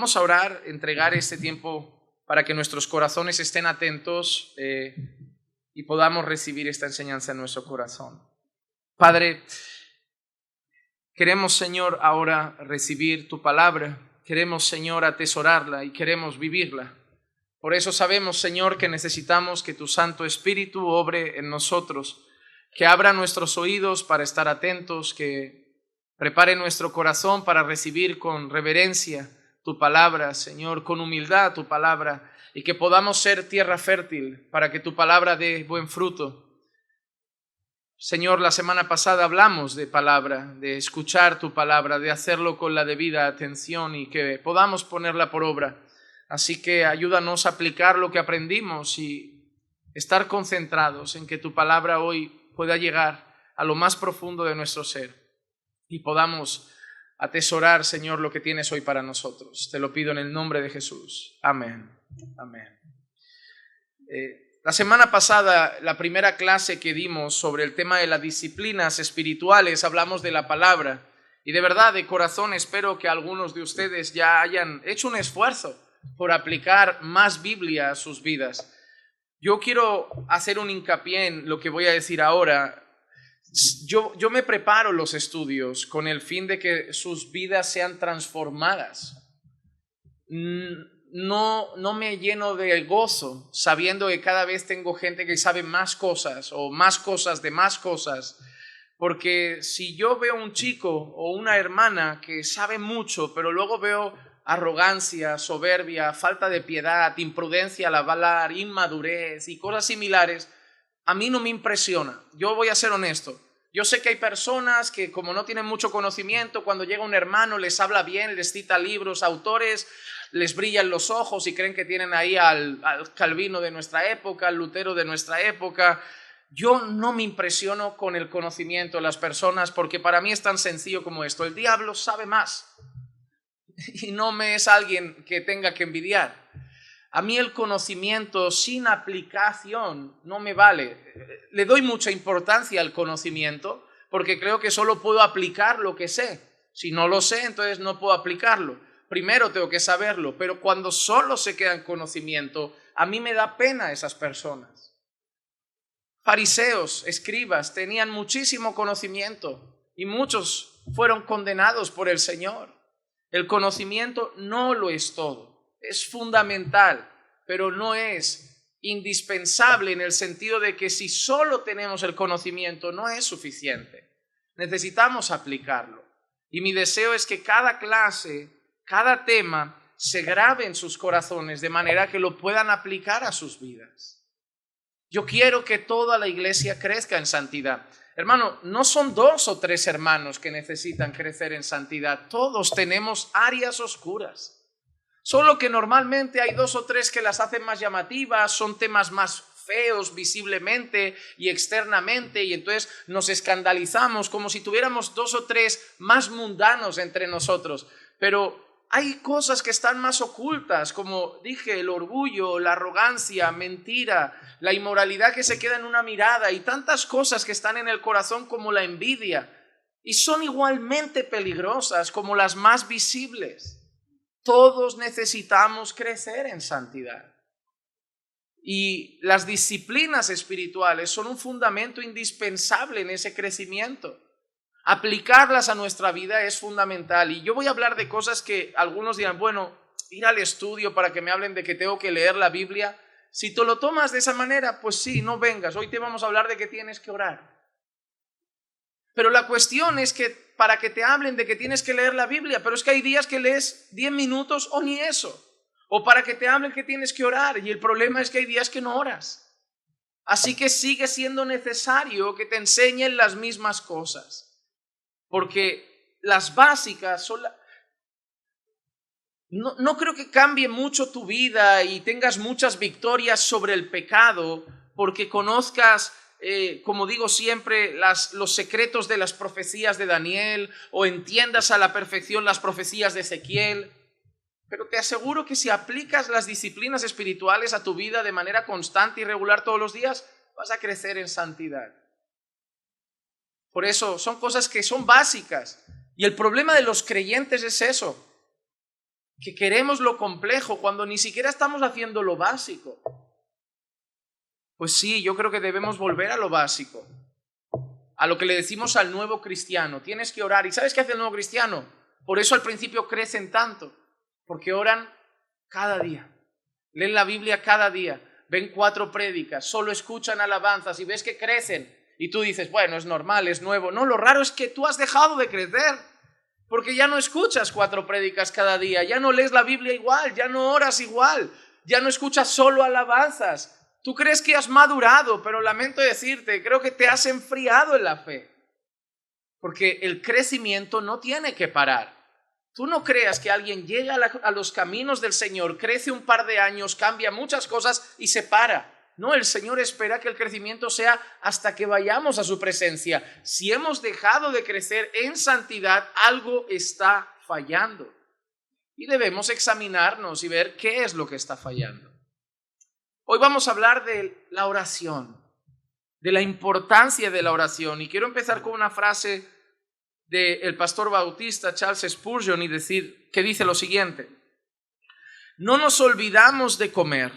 Vamos a orar, entregar este tiempo para que nuestros corazones estén atentos y podamos recibir esta enseñanza en nuestro corazón. Padre, queremos, Señor, ahora recibir tu palabra. Queremos, Señor, atesorarla y queremos vivirla. Por eso sabemos, Señor, que necesitamos que tu Santo Espíritu obre en nosotros, que abra nuestros oídos para estar atentos, que prepare nuestro corazón para recibir con reverencia tu palabra, Señor, con humildad tu palabra, y que podamos ser tierra fértil para que tu palabra dé buen fruto. Señor, la semana pasada hablamos de palabra, de escuchar tu palabra, de hacerlo con la debida atención y que podamos ponerla por obra. Así que ayúdanos a aplicar lo que aprendimos y estar concentrados en que tu palabra hoy pueda llegar a lo más profundo de nuestro ser y podamos atesorar, Señor, lo que tienes hoy para nosotros. Te lo pido en el nombre de Jesús. Amén. Amén. La semana pasada, la primera clase que dimos sobre el tema de las disciplinas espirituales, hablamos de la palabra. Y de verdad, de corazón, espero que algunos de ustedes ya hayan hecho un esfuerzo por aplicar más Biblia a sus vidas. Yo quiero hacer un hincapié en lo que voy a decir ahora. Yo me preparo los estudios con el fin de que sus vidas sean transformadas. No me lleno de gozo sabiendo que cada vez tengo gente que sabe más cosas o más cosas de más cosas, porque si yo veo un chico o una hermana que sabe mucho, pero luego veo arrogancia, soberbia, falta de piedad, imprudencia al hablar, inmadurez y cosas similares, a mí no me impresiona. Yo voy a ser honesto. Yo sé que hay personas que, como no tienen mucho conocimiento, cuando llega un hermano les habla bien, les cita libros, autores, les brillan los ojos y creen que tienen ahí al Calvino de nuestra época, al Lutero de nuestra época. Yo no me impresiono con el conocimiento de las personas porque para mí es tan sencillo como esto. El diablo sabe más y no me es alguien que tenga que envidiar. A mí el conocimiento sin aplicación no me vale. Le doy mucha importancia al conocimiento porque creo que solo puedo aplicar lo que sé. Si no lo sé, entonces no puedo aplicarlo. Primero tengo que saberlo, pero cuando solo se queda en conocimiento, a mí me da pena esas personas. Fariseos, escribas, tenían muchísimo conocimiento y muchos fueron condenados por el Señor. El conocimiento no lo es todo. Es fundamental, pero no es indispensable en el sentido de que si solo tenemos el conocimiento no es suficiente. Necesitamos aplicarlo. Y mi deseo es que cada clase, cada tema se grabe en sus corazones de manera que lo puedan aplicar a sus vidas. Yo quiero que toda la iglesia crezca en santidad. Hermano, no son 2 o 3 hermanos que necesitan crecer en santidad. Todos tenemos áreas oscuras. Solo que normalmente hay 2 o 3 que las hacen más llamativas, son temas más feos visiblemente y externamente, y entonces nos escandalizamos como si tuviéramos 2 o 3 más mundanos entre nosotros. Pero hay cosas que están más ocultas, como dije, el orgullo, la arrogancia, mentira, la inmoralidad que se queda en una mirada y tantas cosas que están en el corazón como la envidia, y son igualmente peligrosas como las más visibles. Todos necesitamos crecer en santidad. Y las disciplinas espirituales son un fundamento indispensable en ese crecimiento. Aplicarlas a nuestra vida es fundamental. Y yo voy a hablar de cosas que algunos dirán, bueno, ir al estudio para que me hablen de que tengo que leer la Biblia. Si tú lo tomas de esa manera, pues sí, no vengas. Hoy te vamos a hablar de que tienes que orar. Pero la cuestión es que para que te hablen de que tienes que leer la Biblia, pero es que hay días que lees 10 minutos o ni eso. O para que te hablen que tienes que orar, y el problema es que hay días que no oras. Así que sigue siendo necesario que te enseñen las mismas cosas. Porque las básicas son No creo que cambie mucho tu vida y tengas muchas victorias sobre el pecado porque conozcas como digo siempre, los secretos de las profecías de Daniel o entiendas a la perfección las profecías de Ezequiel. Pero te aseguro que si aplicas las disciplinas espirituales a tu vida de manera constante y regular todos los días, vas a crecer en santidad. Por eso son cosas que son básicas. Y el problema de los creyentes es eso, que queremos lo complejo cuando ni siquiera estamos haciendo lo básico. Pues sí, yo creo que debemos volver a lo básico, a lo que le decimos al nuevo cristiano. Tienes que orar. ¿Y sabes qué hace el nuevo cristiano? Por eso al principio crecen tanto, porque oran cada día, leen la Biblia cada día, ven 4 prédicas, solo escuchan alabanzas y ves que crecen. Y tú dices, bueno, es normal, es nuevo. No, lo raro es que tú has dejado de crecer, porque ya no escuchas 4 prédicas cada día, ya no lees la Biblia igual, ya no oras igual, ya no escuchas solo alabanzas. Tú crees que has madurado, pero lamento decirte, creo que te has enfriado en la fe. Porque el crecimiento no tiene que parar. Tú no creas que alguien llega a los caminos del Señor, crece un par de años, cambia muchas cosas y se para. No, el Señor espera que el crecimiento sea hasta que vayamos a su presencia. Si hemos dejado de crecer en santidad, algo está fallando. Y debemos examinarnos y ver qué es lo que está fallando. Hoy vamos a hablar de la oración, de la importancia de la oración. Y quiero empezar con una frase del pastor bautista Charles Spurgeon que dice lo siguiente: no nos olvidamos de comer,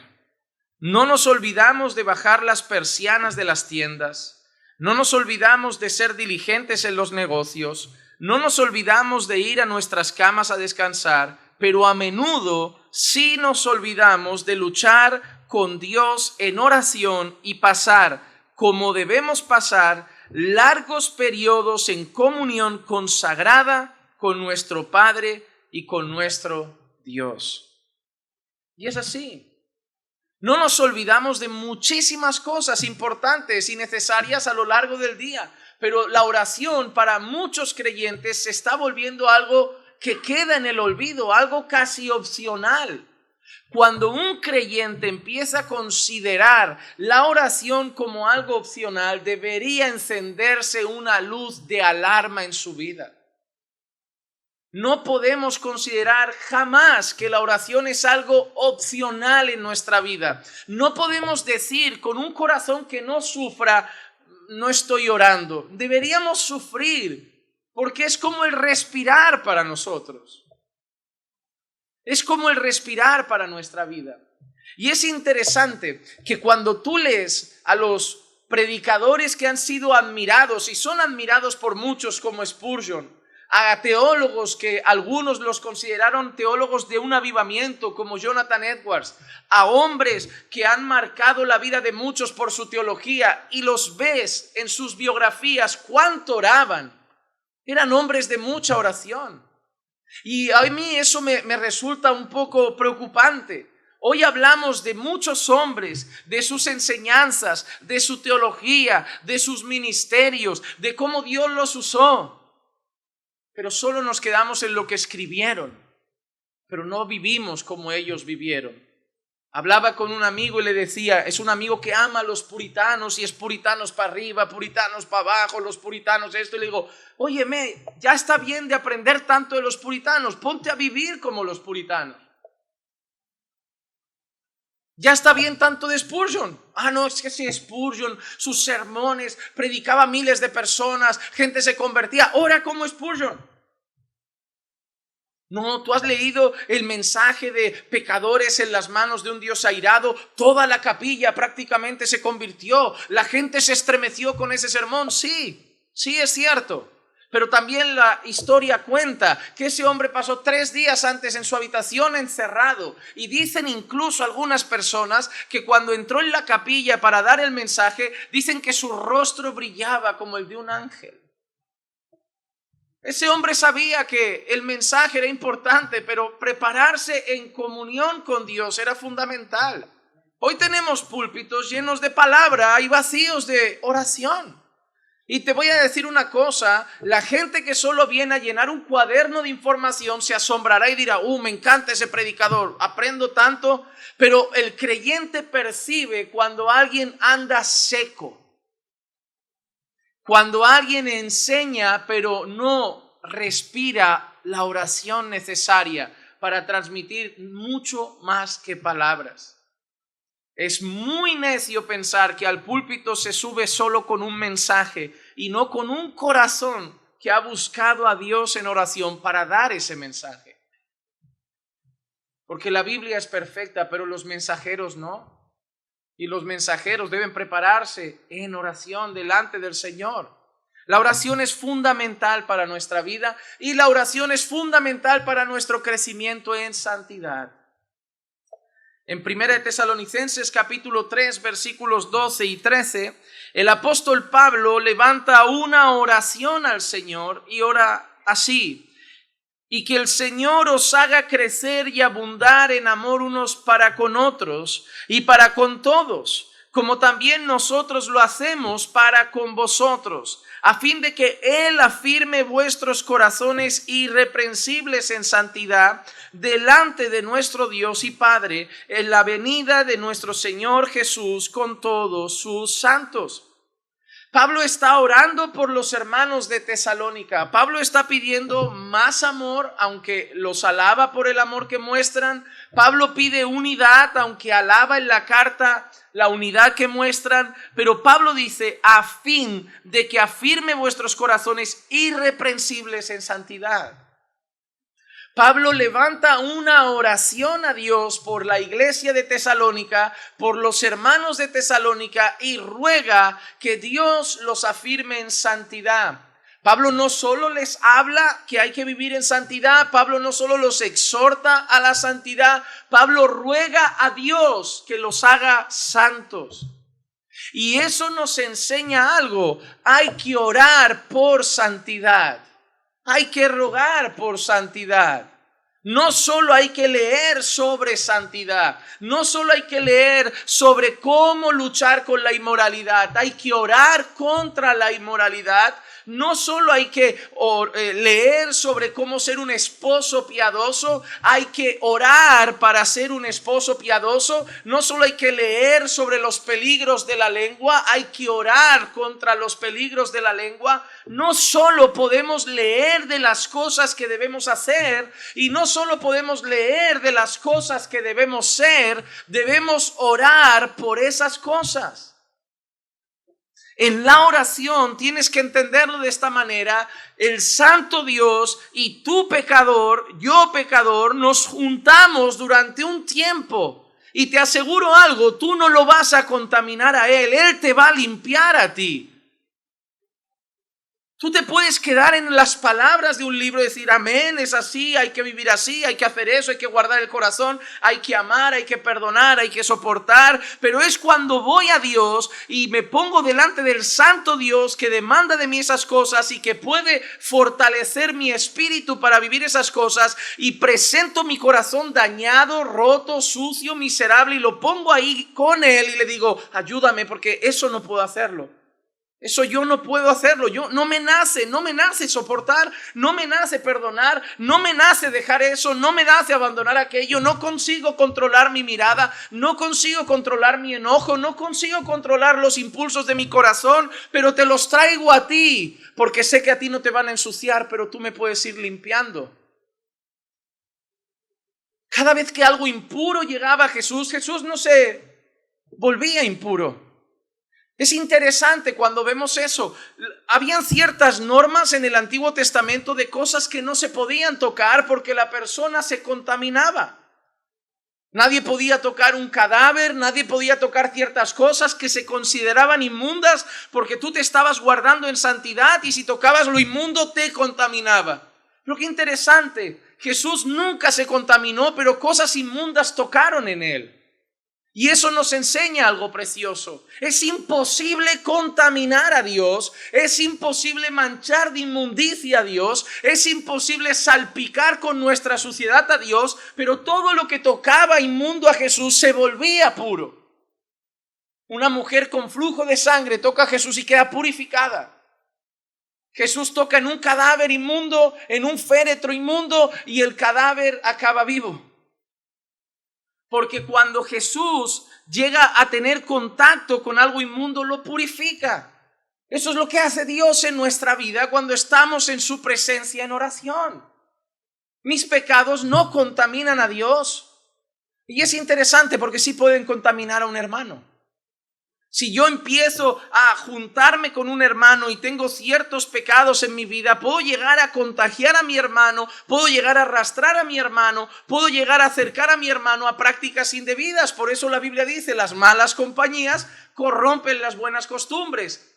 no nos olvidamos de bajar las persianas de las tiendas, no nos olvidamos de ser diligentes en los negocios, no nos olvidamos de ir a nuestras camas a descansar, pero a menudo sí nos olvidamos de luchar con Dios en oración y pasar, como debemos pasar, largos periodos en comunión consagrada con nuestro Padre y con nuestro Dios. Y es así. No nos olvidamos de muchísimas cosas importantes y necesarias a lo largo del día, pero la oración para muchos creyentes se está volviendo algo que queda en el olvido, algo casi opcional. Cuando un creyente empieza a considerar la oración como algo opcional, debería encenderse una luz de alarma en su vida. No podemos considerar jamás que la oración es algo opcional en nuestra vida. No podemos decir con un corazón que no sufra, no estoy orando. Deberíamos sufrir, porque es como el respirar para nosotros. Es como el respirar para nuestra vida. Y es interesante que cuando tú lees a los predicadores que han sido admirados, y son admirados por muchos como Spurgeon, a teólogos que algunos los consideraron teólogos de un avivamiento como Jonathan Edwards, a hombres que han marcado la vida de muchos por su teología, y los ves en sus biografías cuánto oraban. Eran hombres de mucha oración. Y a mí eso me resulta un poco preocupante. Hoy hablamos de muchos hombres, de sus enseñanzas, de su teología, de sus ministerios, de cómo Dios los usó. Pero solo nos quedamos en lo que escribieron, pero no vivimos como ellos vivieron. Hablaba con un amigo y le decía, es un amigo que ama a los puritanos y es puritanos para arriba, puritanos para abajo, los puritanos esto. Y le digo, óyeme, ya está bien de aprender tanto de los puritanos, ponte a vivir como los puritanos. Ya está bien tanto de Spurgeon. No, es que si Spurgeon, sus sermones, predicaba a miles de personas, gente se convertía, ora como Spurgeon. No, tú has leído el mensaje de pecadores en las manos de un Dios airado. Toda la capilla prácticamente se convirtió. La gente se estremeció con ese sermón. Sí, es cierto. Pero también la historia cuenta que ese hombre pasó 3 días antes en su habitación encerrado. Y dicen incluso algunas personas que cuando entró en la capilla para dar el mensaje, dicen que su rostro brillaba como el de un ángel. Ese hombre sabía que el mensaje era importante, pero prepararse en comunión con Dios era fundamental. Hoy tenemos púlpitos llenos de palabra y vacíos de oración. Y te voy a decir una cosa, la gente que solo viene a llenar un cuaderno de información se asombrará y dirá, me encanta ese predicador, aprendo tanto, pero el creyente percibe cuando alguien anda seco. Cuando alguien enseña, pero no respira la oración necesaria para transmitir mucho más que palabras. Es muy necio pensar que al púlpito se sube solo con un mensaje y no con un corazón que ha buscado a Dios en oración para dar ese mensaje. porque la Biblia es perfecta, pero los mensajeros no. Y los mensajeros deben prepararse en oración delante del Señor. La oración es fundamental para nuestra vida y la oración es fundamental para nuestro crecimiento en santidad. En 1 Tesalonicenses capítulo 3 versículos 12 y 13, el apóstol Pablo levanta una oración al Señor y ora así: y que el Señor os haga crecer y abundar en amor unos para con otros y para con todos, como también nosotros lo hacemos para con vosotros, a fin de que Él afirme vuestros corazones irreprensibles en santidad delante de nuestro Dios y Padre en la venida de nuestro Señor Jesús con todos sus santos. Pablo está orando por los hermanos de Tesalónica. Pablo está pidiendo más amor, aunque los alaba por el amor que muestran. Pablo pide unidad, aunque alaba en la carta la unidad que muestran. Pero Pablo dice: a fin de que afirme vuestros corazones irreprensibles en santidad. Pablo levanta una oración a Dios por la iglesia de Tesalónica, por los hermanos de Tesalónica, y ruega que Dios los afirme en santidad. Pablo no solo les habla que hay que vivir en santidad, Pablo no solo los exhorta a la santidad, Pablo ruega a Dios que los haga santos. Y eso nos enseña algo: hay que orar por santidad. Hay que rogar por santidad. No solo hay que leer sobre santidad, no solo hay que leer sobre cómo luchar con la inmoralidad, hay que orar contra la inmoralidad. No solo hay que leer sobre cómo ser un esposo piadoso, hay que orar para ser un esposo piadoso. No solo hay que leer sobre los peligros de la lengua, hay que orar contra los peligros de la lengua. No solo podemos leer de las cosas que debemos hacer y no solo podemos leer de las cosas que debemos ser, debemos orar por esas cosas. En la oración tienes que entenderlo de esta manera: el santo Dios y tú pecador, yo pecador, nos juntamos durante un tiempo. Y te aseguro algo: tú no lo vas a contaminar a Él te va a limpiar a ti. Tú te puedes quedar en las palabras de un libro y decir: amén, es así, hay que vivir así, hay que hacer eso, hay que guardar el corazón, hay que amar, hay que perdonar, hay que soportar. Pero es cuando voy a Dios y me pongo delante del santo Dios que demanda de mí esas cosas y que puede fortalecer mi espíritu para vivir esas cosas, y presento mi corazón dañado, roto, sucio, miserable, y lo pongo ahí con Él y le digo: ayúdame, porque eso no puedo hacerlo. Eso yo no puedo hacerlo. No me nace soportar, no me nace perdonar, no me nace dejar eso, no me nace abandonar aquello. No consigo controlar mi mirada, no consigo controlar mi enojo, no consigo controlar los impulsos de mi corazón, pero te los traigo a ti, porque sé que a ti no te van a ensuciar, pero tú me puedes ir limpiando. Cada vez que algo impuro llegaba a Jesús no se volvía impuro. Es interesante cuando vemos eso. Habían ciertas normas en el Antiguo Testamento de cosas que no se podían tocar porque la persona se contaminaba. Nadie podía tocar un cadáver, nadie podía tocar ciertas cosas que se consideraban inmundas porque tú te estabas guardando en santidad, y si tocabas lo inmundo te contaminaba. Pero qué interesante, Jesús nunca se contaminó, pero cosas inmundas tocaron en Él. Y eso nos enseña algo precioso. Es imposible contaminar a Dios, es imposible manchar de inmundicia a Dios, es imposible salpicar con nuestra suciedad a Dios, pero todo lo que tocaba inmundo a Jesús se volvía puro. Una mujer con flujo de sangre toca a Jesús y queda purificada. Jesús toca en un cadáver inmundo, en un féretro inmundo, y el cadáver acaba vivo. Porque cuando Jesús llega a tener contacto con algo inmundo, lo purifica. Eso es lo que hace Dios en nuestra vida cuando estamos en su presencia en oración. Mis pecados no contaminan a Dios. Y es interesante porque sí pueden contaminar a un hermano. Si yo empiezo a juntarme con un hermano y tengo ciertos pecados en mi vida, puedo llegar a contagiar a mi hermano, puedo llegar a arrastrar a mi hermano, puedo llegar a acercar a mi hermano a prácticas indebidas. Por eso la Biblia dice, las malas compañías corrompen las buenas costumbres.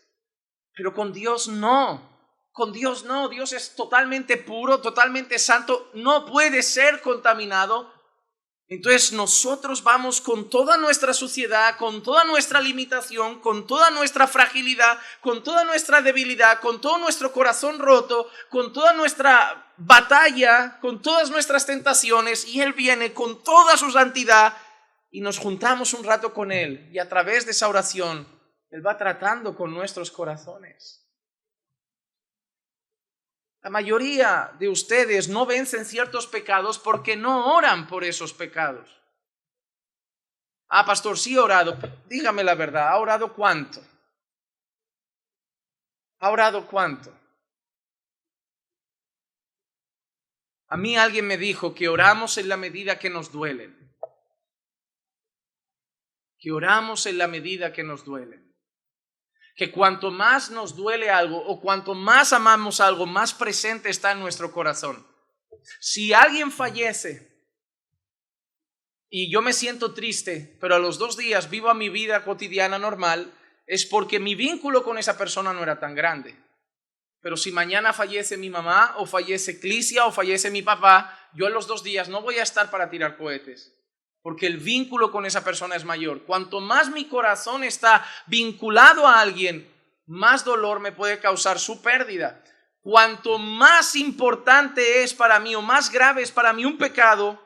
Pero con Dios no. Con Dios no. Dios es totalmente puro, totalmente santo, no puede ser contaminado. Entonces nosotros vamos con toda nuestra suciedad, con toda nuestra limitación, con toda nuestra fragilidad, con toda nuestra debilidad, con todo nuestro corazón roto, con toda nuestra batalla, con todas nuestras tentaciones, y Él viene con toda su santidad y nos juntamos un rato con Él, y a través de esa oración Él va tratando con nuestros corazones. La mayoría de ustedes no vencen ciertos pecados porque no oran por esos pecados. Ah, pastor, sí he orado. Dígame la verdad, ¿ha orado cuánto? ¿Ha orado cuánto? A mí alguien me dijo que oramos en la medida que nos duelen. Que oramos en la medida que nos duelen. Que cuanto más nos duele algo o cuanto más amamos algo, más presente está en nuestro corazón. Si alguien fallece y yo me siento triste, pero a los 2 días vivo mi vida cotidiana normal, es porque mi vínculo con esa persona no era tan grande. Pero si mañana fallece mi mamá o fallece Clisia o fallece mi papá, yo a los 2 días no voy a estar para tirar cohetes. Porque el vínculo con esa persona es mayor. Cuanto más mi corazón está vinculado a alguien, más dolor me puede causar su pérdida. Cuanto más importante es para mí o más grave es para mí un pecado,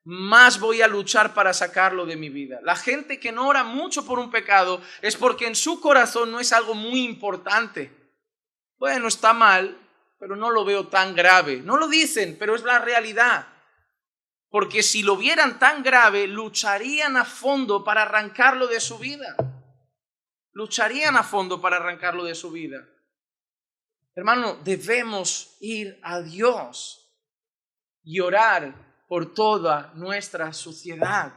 más voy a luchar para sacarlo de mi vida. La gente que no ora mucho por un pecado es porque en su corazón no es algo muy importante. Bueno, está mal, pero no lo veo tan grave. No lo dicen, pero es la realidad. Porque si lo vieran tan grave, lucharían a fondo para arrancarlo de su vida. Lucharían a fondo para arrancarlo de su vida. Hermano, debemos ir a Dios y orar por toda nuestra suciedad.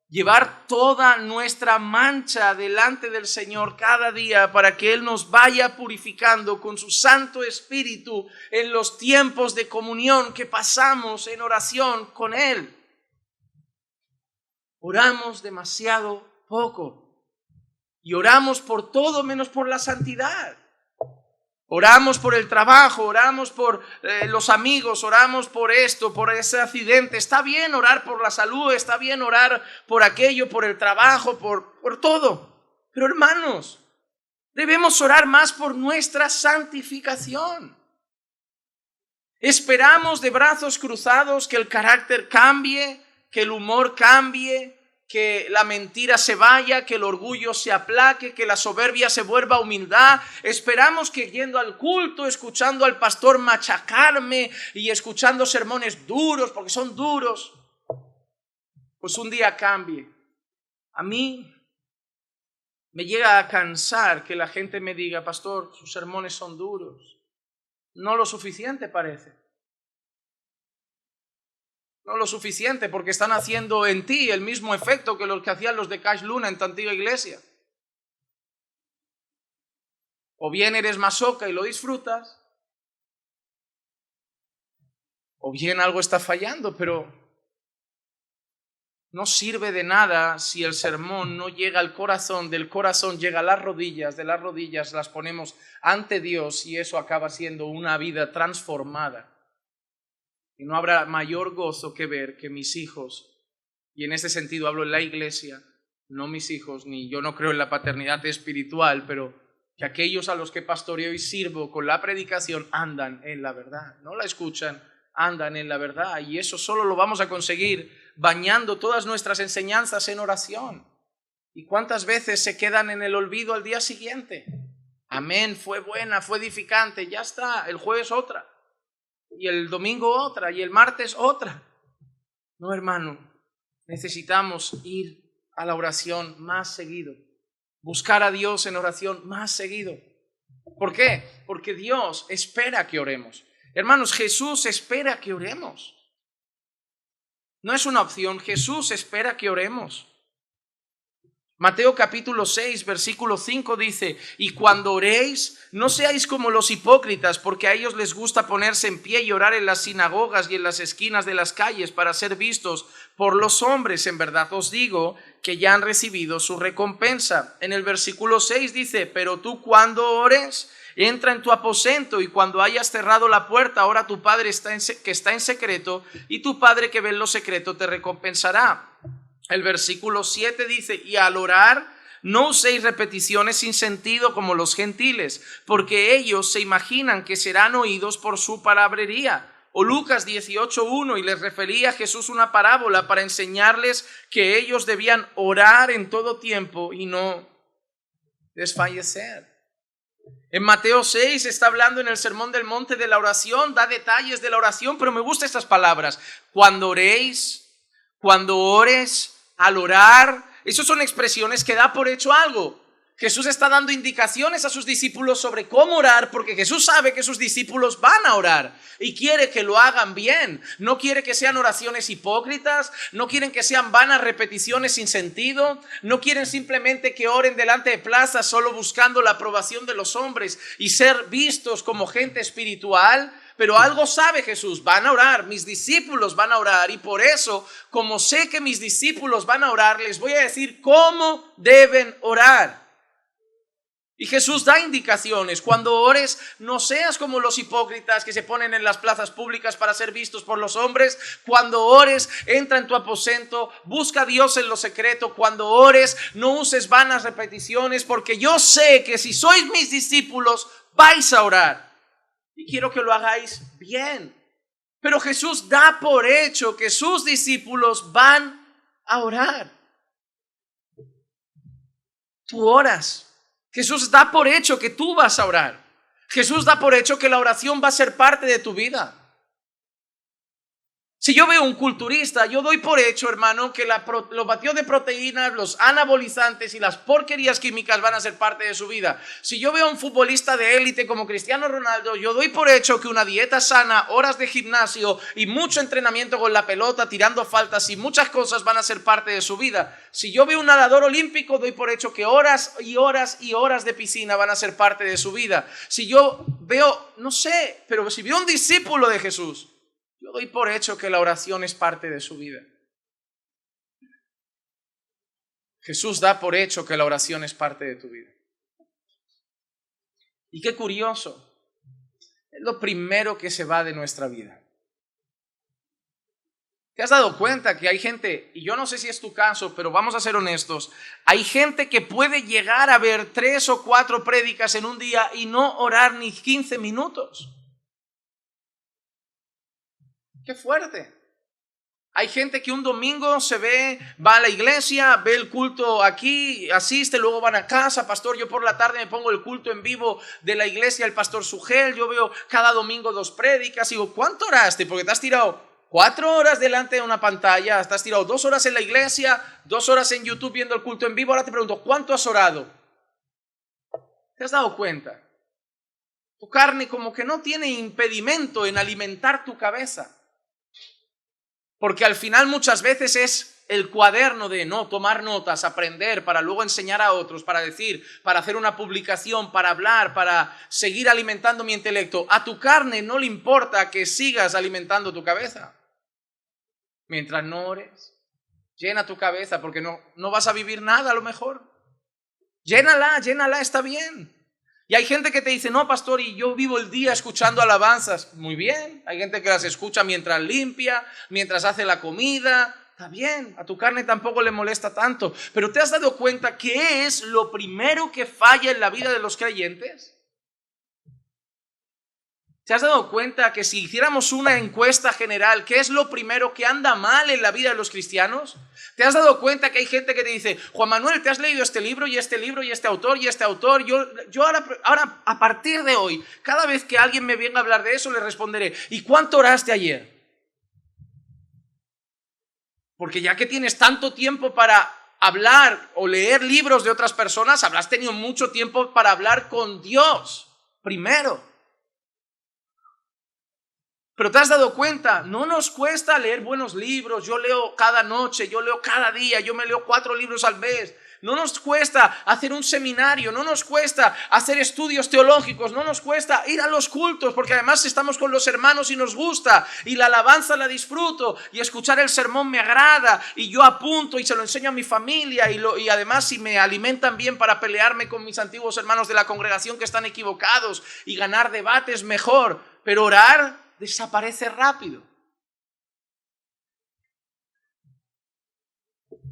Llevar toda nuestra mancha delante del Señor cada día para que Él nos vaya purificando con su Santo Espíritu en los tiempos de comunión que pasamos en oración con Él. Oramos demasiado poco y oramos por todo menos por la santidad. Oramos por el trabajo, oramos por los amigos, oramos por esto, por ese accidente. Está bien orar por la salud, está bien orar por aquello, por el trabajo, por todo. Pero hermanos, debemos orar más por nuestra santificación. Esperamos de brazos cruzados que el carácter cambie, que el humor cambie, que la mentira se vaya, que el orgullo se aplaque, que la soberbia se vuelva humildad. Esperamos que yendo al culto, escuchando al pastor machacarme y escuchando sermones duros, porque son duros, pues un día cambie. A mí me llega a cansar que la gente me diga, pastor, sus sermones son duros. No lo suficiente parece. No lo suficiente, porque están haciendo en ti el mismo efecto que los que hacían los de Cash Luna en tu antigua iglesia. O bien eres masoca y lo disfrutas, o bien algo está fallando, pero no sirve de nada si el sermón no llega al corazón, del corazón llega a las rodillas, de las rodillas las ponemos ante Dios y eso acaba siendo una vida transformada. Y no habrá mayor gozo que ver que mis hijos, y en este sentido hablo en la iglesia, no mis hijos, ni yo no creo en la paternidad espiritual, pero que aquellos a los que pastoreo y sirvo con la predicación andan en la verdad, no la escuchan, andan en la verdad. Y eso solo lo vamos a conseguir bañando todas nuestras enseñanzas en oración. ¿Y cuántas veces se quedan en el olvido al día siguiente? Amén, fue buena, fue edificante, ya está, el jueves otra. Y el domingo otra, y el martes otra. No, hermano, necesitamos ir a la oración más seguido. Buscar a Dios en oración más seguido. ¿Por qué? Porque Dios espera que oremos. Hermanos, Jesús espera que oremos. No es una opción, Jesús espera que oremos. Mateo capítulo 6, versículo 5 dice: y cuando oréis, no seáis como los hipócritas, porque a ellos les gusta ponerse en pie y orar en las sinagogas y en las esquinas de las calles para ser vistos por los hombres. En verdad os digo que ya han recibido su recompensa. En el versículo 6 dice: pero tú cuando ores, entra en tu aposento, y cuando hayas cerrado la puerta, ora a tu Padre que está en secreto, y tu Padre que ve en lo secreto te recompensará. El versículo 7 dice: y al orar, no uséis repeticiones sin sentido como los gentiles, porque ellos se imaginan que serán oídos por su palabrería. O Lucas 18:1, y les refería a Jesús una parábola para enseñarles que ellos debían orar en todo tiempo y no desfallecer. En Mateo 6 está hablando en el Sermón del Monte de la oración, da detalles de la oración, pero me gustan estas palabras: cuando oréis, cuando ores, al orar. Esas son expresiones que da por hecho algo. Jesús está dando indicaciones a sus discípulos sobre cómo orar, porque Jesús sabe que sus discípulos van a orar y quiere que lo hagan bien. No quiere que sean oraciones hipócritas, no quieren que sean vanas repeticiones sin sentido, no quieren simplemente que oren delante de plazas solo buscando la aprobación de los hombres y ser vistos como gente espiritual. Pero algo sabe Jesús: van a orar, mis discípulos van a orar, y por eso, como sé que mis discípulos van a orar, les voy a decir cómo deben orar. Y Jesús da indicaciones: cuando ores, no seas como los hipócritas que se ponen en las plazas públicas para ser vistos por los hombres. Cuando ores, entra en tu aposento, busca a Dios en lo secreto. Cuando ores, no uses vanas repeticiones, porque yo sé que si sois mis discípulos, vais a orar. Y quiero que lo hagáis bien. Pero Jesús da por hecho que sus discípulos van a orar. Tú oras. Jesús da por hecho que tú vas a orar. Jesús da por hecho que la oración va a ser parte de tu vida. Si yo veo un culturista, yo doy por hecho, hermano, que los batidos de proteínas, los anabolizantes y las porquerías químicas van a ser parte de su vida. Si yo veo a un futbolista de élite como Cristiano Ronaldo, yo doy por hecho que una dieta sana, horas de gimnasio y mucho entrenamiento con la pelota, tirando faltas y muchas cosas van a ser parte de su vida. Si yo veo un nadador olímpico, doy por hecho que horas y horas y horas de piscina van a ser parte de su vida. Si yo veo, no sé, pero si veo un discípulo de Jesús, yo doy por hecho que la oración es parte de su vida. Jesús da por hecho que la oración es parte de tu vida. Y qué curioso, es lo primero que se va de nuestra vida. ¿Te has dado cuenta que hay gente, y yo no sé si es tu caso, pero vamos a ser honestos, hay gente que puede llegar a ver 3 o 4 prédicas en un día y no orar ni 15 minutos? ¡Qué fuerte! Hay gente que un domingo va a la iglesia, ve el culto aquí, asiste, luego van a casa. Pastor, yo por la tarde me pongo el culto en vivo de la iglesia, el pastor Sugel, yo veo cada domingo 2 prédicas. Digo, ¿cuánto oraste? Porque te has tirado 4 horas delante de una pantalla, te has tirado 2 horas en la iglesia, 2 horas en YouTube viendo el culto en vivo. Ahora te pregunto, ¿cuánto has orado? ¿Te has dado cuenta? Tu carne como que no tiene impedimento en alimentar tu cabeza. Porque al final muchas veces es el cuaderno de tomar notas, aprender para luego enseñar a otros, para decir, para hacer una publicación, para hablar, para seguir alimentando mi intelecto. A tu carne no le importa que sigas alimentando tu cabeza. Mientras no ores, llena tu cabeza, porque no vas a vivir nada a lo mejor. Llénala, está bien. Y hay gente que te dice, no, pastor, y yo vivo el día escuchando alabanzas. Muy bien, hay gente que las escucha mientras limpia, mientras hace la comida. Está bien, a tu carne tampoco le molesta tanto. Pero ¿te has dado cuenta qué es lo primero que falla en la vida de los creyentes? ¿Te has dado cuenta que si hiciéramos una encuesta general, qué es lo primero que anda mal en la vida de los cristianos? ¿Te has dado cuenta que hay gente que te dice, Juan Manuel, ¿te has leído este libro y este libro y este autor y este autor? Yo ahora, a partir de hoy, cada vez que alguien me venga a hablar de eso, le responderé, ¿y cuánto oraste ayer? Porque ya que tienes tanto tiempo para hablar o leer libros de otras personas, habrás tenido mucho tiempo para hablar con Dios primero. Pero ¿te has dado cuenta? No nos cuesta leer buenos libros. Yo leo cada noche, yo leo cada día, yo me leo 4 libros al mes. No nos cuesta hacer un seminario, no nos cuesta hacer estudios teológicos, no nos cuesta ir a los cultos, porque además estamos con los hermanos y nos gusta, y la alabanza la disfruto, y escuchar el sermón me agrada, y yo apunto y se lo enseño a mi familia, y además si me alimentan bien para pelearme con mis antiguos hermanos de la congregación que están equivocados y ganar debates mejor, pero orar desaparece rápido.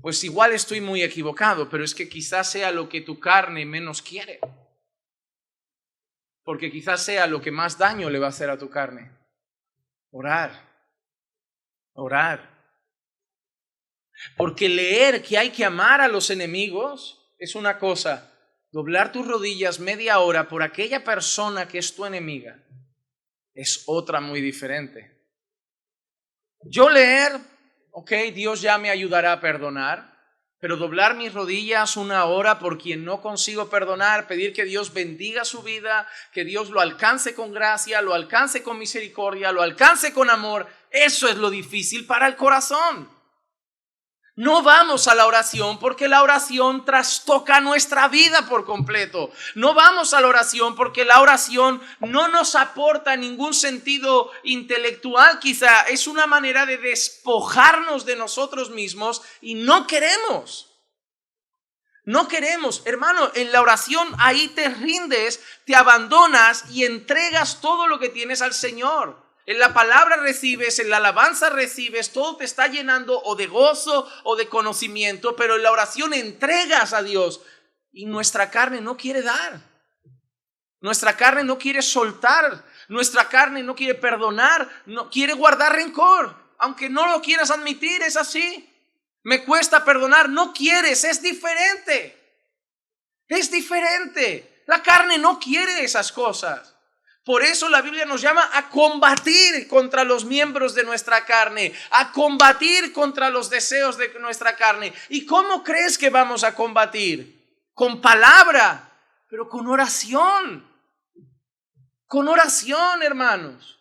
Pues igual estoy muy equivocado, pero es que quizás sea lo que tu carne menos quiere. Porque quizás sea lo que más daño le va a hacer a tu carne. Orar. Porque leer que hay que amar a los enemigos es una cosa. Doblar tus rodillas media hora por aquella persona que es tu enemiga es otra muy diferente. Yo leer, Dios ya me ayudará a perdonar, pero doblar mis rodillas 1 hora por quien no consigo perdonar, pedir que Dios bendiga su vida, que Dios lo alcance con gracia, lo alcance con misericordia, lo alcance con amor, eso es lo difícil para el corazón. No vamos a la oración porque la oración trastoca nuestra vida por completo. No vamos a la oración porque la oración no nos aporta ningún sentido intelectual. Quizá es una manera de despojarnos de nosotros mismos y no queremos. No queremos, hermano, en la oración ahí te rindes, te abandonas y entregas todo lo que tienes al Señor. En la palabra recibes, en la alabanza recibes, todo te está llenando o de gozo o de conocimiento, pero en la oración entregas a Dios y nuestra carne no quiere dar. Nuestra carne no quiere soltar, nuestra carne no quiere perdonar, no quiere guardar rencor, aunque no lo quieras admitir, es así. Me cuesta perdonar, no quieres, es diferente. Es diferente. La carne no quiere esas cosas. Por eso la Biblia nos llama a combatir contra los miembros de nuestra carne, a combatir contra los deseos de nuestra carne. ¿Y cómo crees que vamos a combatir? Con palabra, pero con oración. Con oración, hermanos.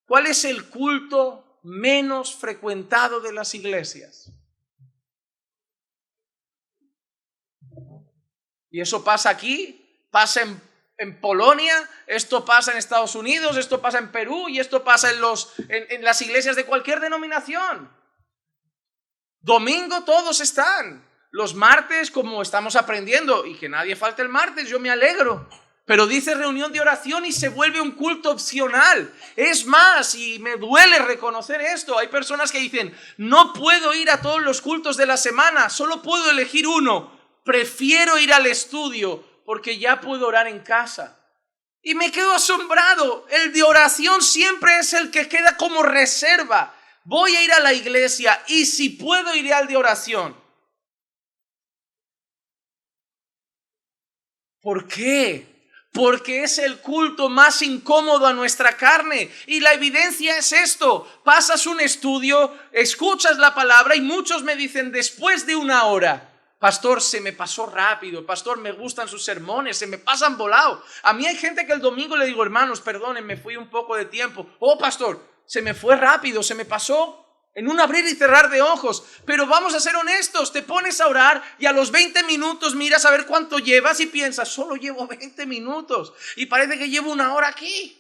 ¿Cuál es el culto menos frecuentado de las iglesias? Y eso pasa aquí, pasa en Polonia, esto pasa en Estados Unidos, esto pasa en Perú y esto pasa en las iglesias de cualquier denominación. Domingo todos están. Los martes, como estamos aprendiendo, y que nadie falte el martes, yo me alegro. Pero dice reunión de oración y se vuelve un culto opcional. Es más, y me duele reconocer esto, hay personas que dicen, no puedo ir a todos los cultos de la semana, solo puedo elegir uno. Prefiero ir al estudio porque ya puedo orar en casa. Y me quedo asombrado. El de oración siempre es el que queda como reserva. Voy a ir a la iglesia y si puedo iré al de oración. ¿Por qué? Porque es el culto más incómodo a nuestra carne. Y la evidencia es esto. Pasas un estudio, escuchas la palabra y muchos me dicen después de 1 hora. Pastor, se me pasó rápido. Pastor, me gustan sus sermones, se me pasan volado. A mí hay gente que el domingo le digo, hermanos, perdonen, me fui un poco de tiempo. Oh, pastor, se me fue rápido, se me pasó en un abrir y cerrar de ojos. Pero vamos a ser honestos, te pones a orar y a los 20 minutos miras a ver cuánto llevas y piensas, solo llevo 20 minutos y parece que llevo 1 hora aquí.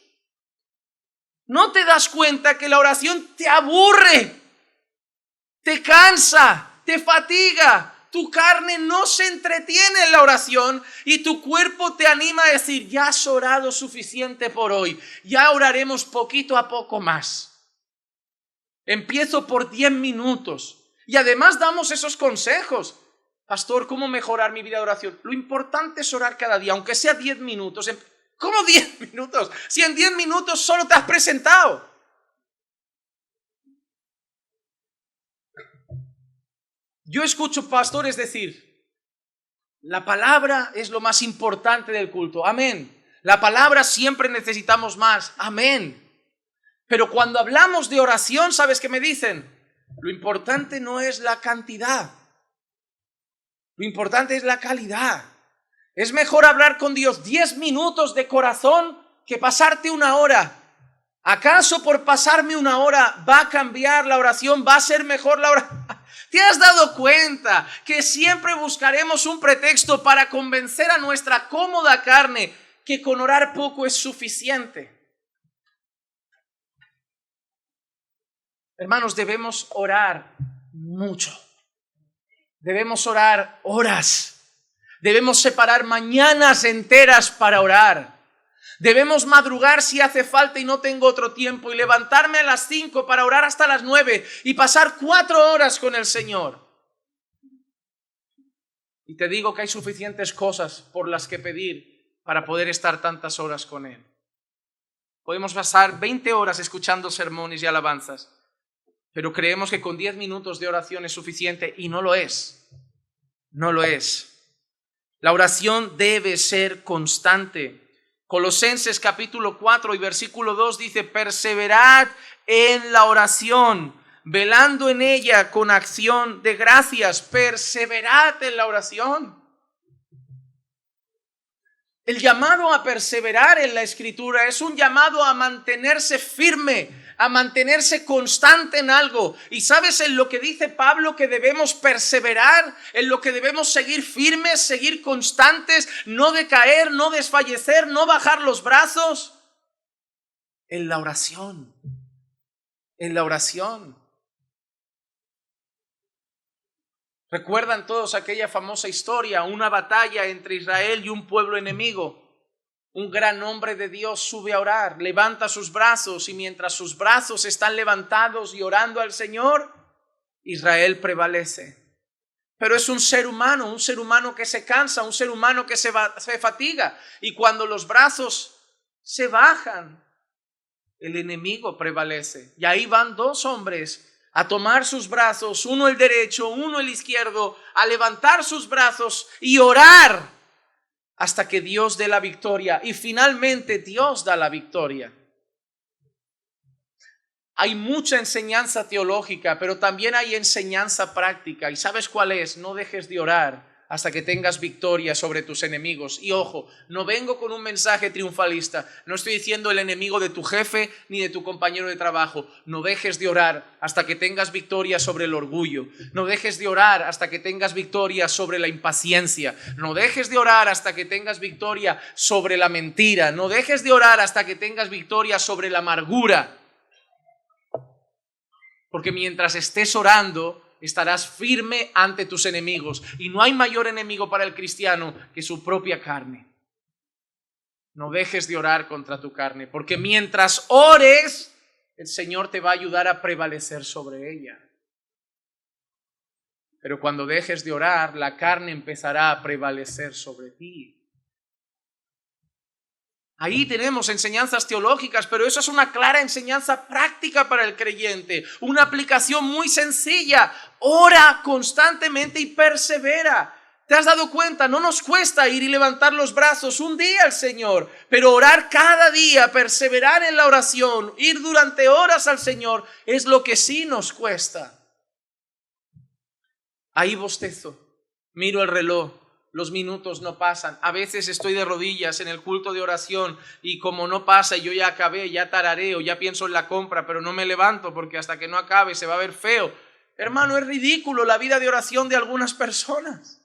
¿No te das cuenta que la oración te aburre, te cansa, te fatiga? Tu carne no se entretiene en la oración y tu cuerpo te anima a decir, ya has orado suficiente por hoy, ya oraremos poquito a poco más. Empiezo por 10 minutos y además damos esos consejos. Pastor, ¿cómo mejorar mi vida de oración? Lo importante es orar cada día, aunque sea 10 minutos. ¿Cómo 10 minutos? Si en 10 minutos solo te has presentado. Yo escucho pastores decir, la palabra es lo más importante del culto. Amén. La palabra siempre necesitamos más. Amén. Pero cuando hablamos de oración, ¿sabes qué me dicen? Lo importante no es la cantidad. Lo importante es la calidad. Es mejor hablar con Dios 10 minutos de corazón que pasarte 1 hora. ¿Acaso por pasarme una hora va a cambiar la oración? ¿Va a ser mejor la oración? ¿Te has dado cuenta que siempre buscaremos un pretexto para convencer a nuestra cómoda carne que con orar poco es suficiente? Hermanos, debemos orar mucho. Debemos orar horas. Debemos separar mañanas enteras para orar. Debemos madrugar si hace falta y no tengo otro tiempo, y levantarme a las 5 para orar hasta las 9 y pasar 4 horas con el Señor. Y te digo que hay suficientes cosas por las que pedir para poder estar tantas horas con Él. Podemos pasar 20 horas escuchando sermones y alabanzas, pero creemos que con 10 minutos de oración es suficiente, y no lo es. No lo es. La oración debe ser constante. Colosenses capítulo 4 y versículo 2 dice: perseverad en la oración, velando en ella con acción de gracias. Perseverad en la oración. El llamado a perseverar en la Escritura es un llamado a mantenerse firme, a mantenerse constante en algo. ¿Y sabes en lo que dice Pablo que debemos perseverar? En lo que debemos seguir firmes, seguir constantes, no decaer, no desfallecer, no bajar los brazos. En la oración. En la oración. ¿Recuerdan todos aquella famosa historia? Una batalla entre Israel y un pueblo enemigo. Un gran hombre de Dios sube a orar, levanta sus brazos, y mientras sus brazos están levantados y orando al Señor, Israel prevalece. Pero es un ser humano que se cansa, un ser humano que se fatiga. Y cuando los brazos se bajan, el enemigo prevalece. Y ahí van 2 hombres a tomar sus brazos, uno el derecho, uno el izquierdo, a levantar sus brazos y orar hasta que Dios dé la victoria. Y finalmente Dios da la victoria. Hay mucha enseñanza teológica, pero también hay enseñanza práctica. ¿Y sabes cuál es? No dejes de orar hasta que tengas victoria sobre tus enemigos. Y ojo, no vengo con un mensaje triunfalista. No estoy diciendo el enemigo de tu jefe ni de tu compañero de trabajo. No dejes de orar hasta que tengas victoria sobre el orgullo. No dejes de orar hasta que tengas victoria sobre la impaciencia. No dejes de orar hasta que tengas victoria sobre la mentira. No dejes de orar hasta que tengas victoria sobre la amargura. Porque mientras estés orando, estarás firme ante tus enemigos. Y no hay mayor enemigo para el cristiano que su propia carne. No dejes de orar contra tu carne, porque mientras ores, el Señor te va a ayudar a prevalecer sobre ella. Pero cuando dejes de orar, la carne empezará a prevalecer sobre ti. Ahí tenemos enseñanzas teológicas, pero eso es una clara enseñanza práctica para el creyente, una aplicación muy sencilla. Ora constantemente y persevera. ¿Te has dado cuenta? No nos cuesta ir y levantar los brazos un día al Señor, pero orar cada día, perseverar en la oración, ir durante horas al Señor, es lo que sí nos cuesta. Ahí bostezo, miro el reloj. Los minutos no pasan. A veces estoy de rodillas en el culto de oración y como no pasa y yo ya acabé, ya tarareo, ya pienso en la compra, pero no me levanto porque hasta que no acabe se va a ver feo. Hermano, es ridículo la vida de oración de algunas personas.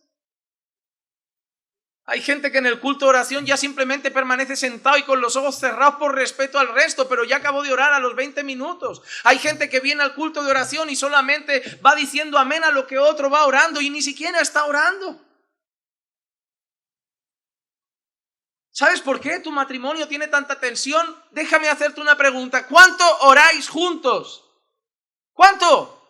Hay gente que en el culto de oración ya simplemente permanece sentado y con los ojos cerrados por respeto al resto, pero ya acabó de orar a los 20 minutos. Hay gente que viene al culto de oración y solamente va diciendo amén a lo que otro va orando y ni siquiera está orando. ¿Sabes por qué tu matrimonio tiene tanta tensión? Déjame hacerte una pregunta. ¿Cuánto oráis juntos? ¿Cuánto?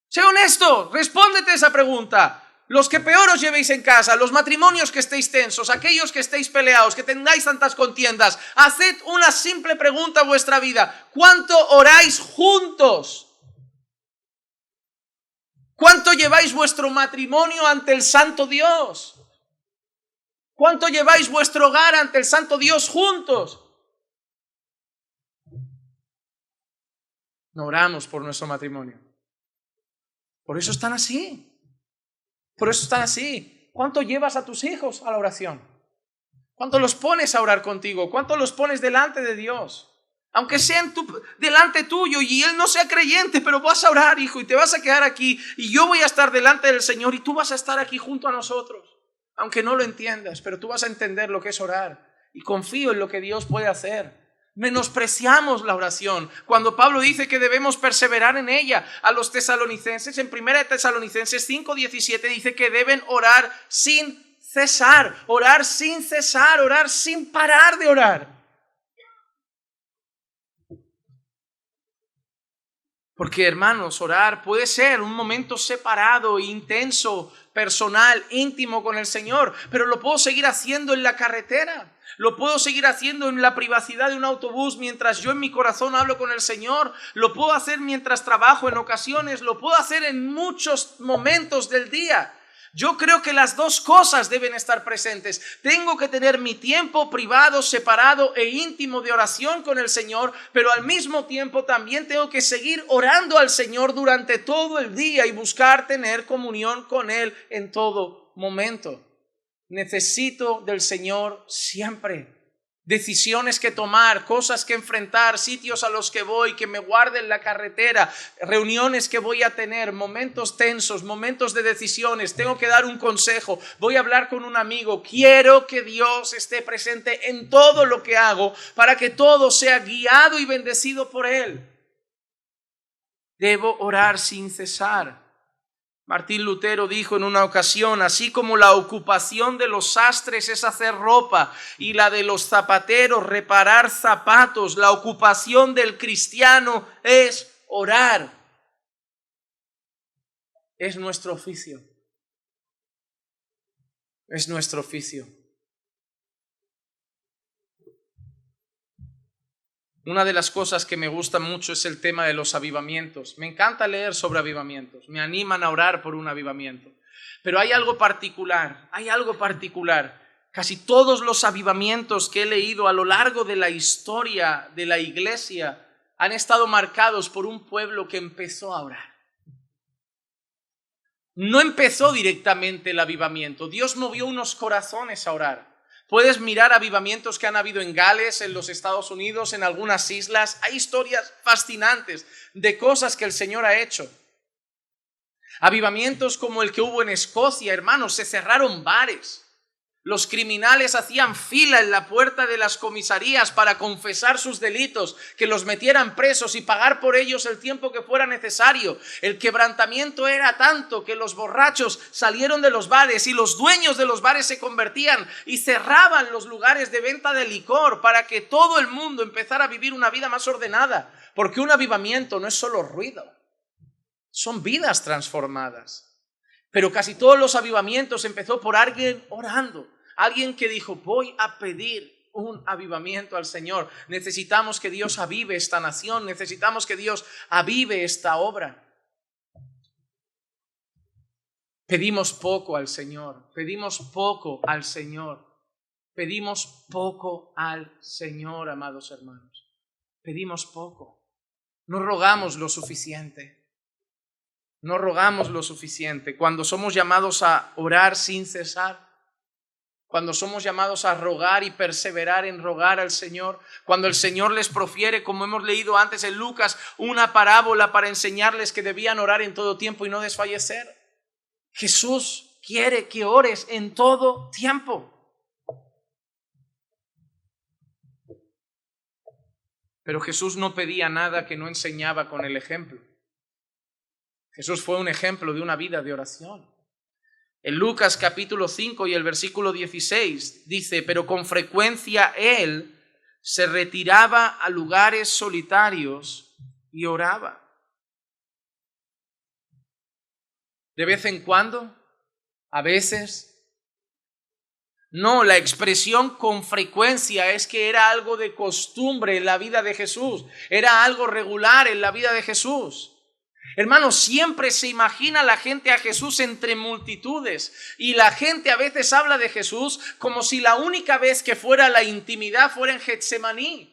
Sé honesto, respóndete esa pregunta. Los que peor os llevéis en casa, los matrimonios que estéis tensos, aquellos que estéis peleados, que tengáis tantas contiendas, haced una simple pregunta a vuestra vida. ¿Cuánto oráis juntos? ¿Cuánto lleváis vuestro matrimonio ante el Santo Dios? ¿Cuánto lleváis vuestro hogar ante el Santo Dios juntos? No oramos por nuestro matrimonio. Por eso están así. Por eso están así. ¿Cuánto llevas a tus hijos a la oración? ¿Cuánto los pones a orar contigo? ¿Cuánto los pones delante de Dios? Aunque sea delante tuyo y él no sea creyente, pero vas a orar, hijo, y te vas a quedar aquí y yo voy a estar delante del Señor y tú vas a estar aquí junto a nosotros. Aunque no lo entiendas, pero tú vas a entender lo que es orar y confío en lo que Dios puede hacer. Menospreciamos la oración cuando Pablo dice que debemos perseverar en ella. A los tesalonicenses, en 1 Tesalonicenses 5:17 dice que deben orar sin cesar, orar sin cesar, orar sin parar de orar. Porque, hermanos, orar puede ser un momento separado, intenso, personal, íntimo con el Señor, pero lo puedo seguir haciendo en la carretera, lo puedo seguir haciendo en la privacidad de un autobús mientras yo en mi corazón hablo con el Señor, lo puedo hacer mientras trabajo en ocasiones, lo puedo hacer en muchos momentos del día. Yo creo que las dos cosas deben estar presentes. Tengo que tener mi tiempo privado, separado e íntimo de oración con el Señor, pero al mismo tiempo también tengo que seguir orando al Señor durante todo el día y buscar tener comunión con Él en todo momento. Necesito del Señor siempre. Decisiones que tomar, cosas que enfrentar, sitios a los que voy, que me guarde en la carretera, reuniones que voy a tener, momentos tensos, momentos de decisiones, tengo que dar un consejo, voy a hablar con un amigo, quiero que Dios esté presente en todo lo que hago para que todo sea guiado y bendecido por Él. Debo orar sin cesar. Martín Lutero dijo en una ocasión, así como la ocupación de los sastres es hacer ropa y la de los zapateros reparar zapatos, la ocupación del cristiano es orar. Es nuestro oficio. Es nuestro oficio. Una de las cosas que me gusta mucho es el tema de los avivamientos. Me encanta leer sobre avivamientos. Me animan a orar por un avivamiento. Pero hay algo particular. Casi todos los avivamientos que he leído a lo largo de la historia de la iglesia han estado marcados por un pueblo que empezó a orar. No empezó directamente el avivamiento. Dios movió unos corazones a orar. Puedes mirar avivamientos que han habido en Gales, en los Estados Unidos, en algunas islas. Hay historias fascinantes de cosas que el Señor ha hecho. Avivamientos como el que hubo en Escocia, hermanos, se cerraron bares. Los criminales hacían fila en la puerta de las comisarías para confesar sus delitos, que los metieran presos y pagar por ellos el tiempo que fuera necesario. El quebrantamiento era tanto que los borrachos salieron de los bares y los dueños de los bares se convertían y cerraban los lugares de venta de licor para que todo el mundo empezara a vivir una vida más ordenada. Porque un avivamiento no es solo ruido, son vidas transformadas. Pero casi todos los avivamientos empezó por alguien orando. Alguien que dijo, voy a pedir un avivamiento al Señor. Necesitamos que Dios avive esta nación. Necesitamos que Dios avive esta obra. Pedimos poco al Señor. Pedimos poco al Señor. Pedimos poco al Señor, amados hermanos. Pedimos poco. No rogamos lo suficiente. No rogamos lo suficiente. Cuando somos llamados a orar sin cesar, cuando somos llamados a rogar y perseverar en rogar al Señor, cuando el Señor les profiere, como hemos leído antes en Lucas, una parábola para enseñarles que debían orar en todo tiempo y no desfallecer. Jesús quiere que ores en todo tiempo. Pero Jesús no pedía nada que no enseñaba con el ejemplo. Jesús fue un ejemplo de una vida de oración. En Lucas capítulo 5 y el versículo 16 dice, pero con frecuencia Él se retiraba a lugares solitarios y oraba. De vez en cuando, a veces. No, la expresión con frecuencia es que era algo de costumbre en la vida de Jesús. Era algo regular en la vida de Jesús. Hermanos, siempre se imagina la gente a Jesús entre multitudes y la gente a veces habla de Jesús como si la única vez que fuera la intimidad fuera en Getsemaní.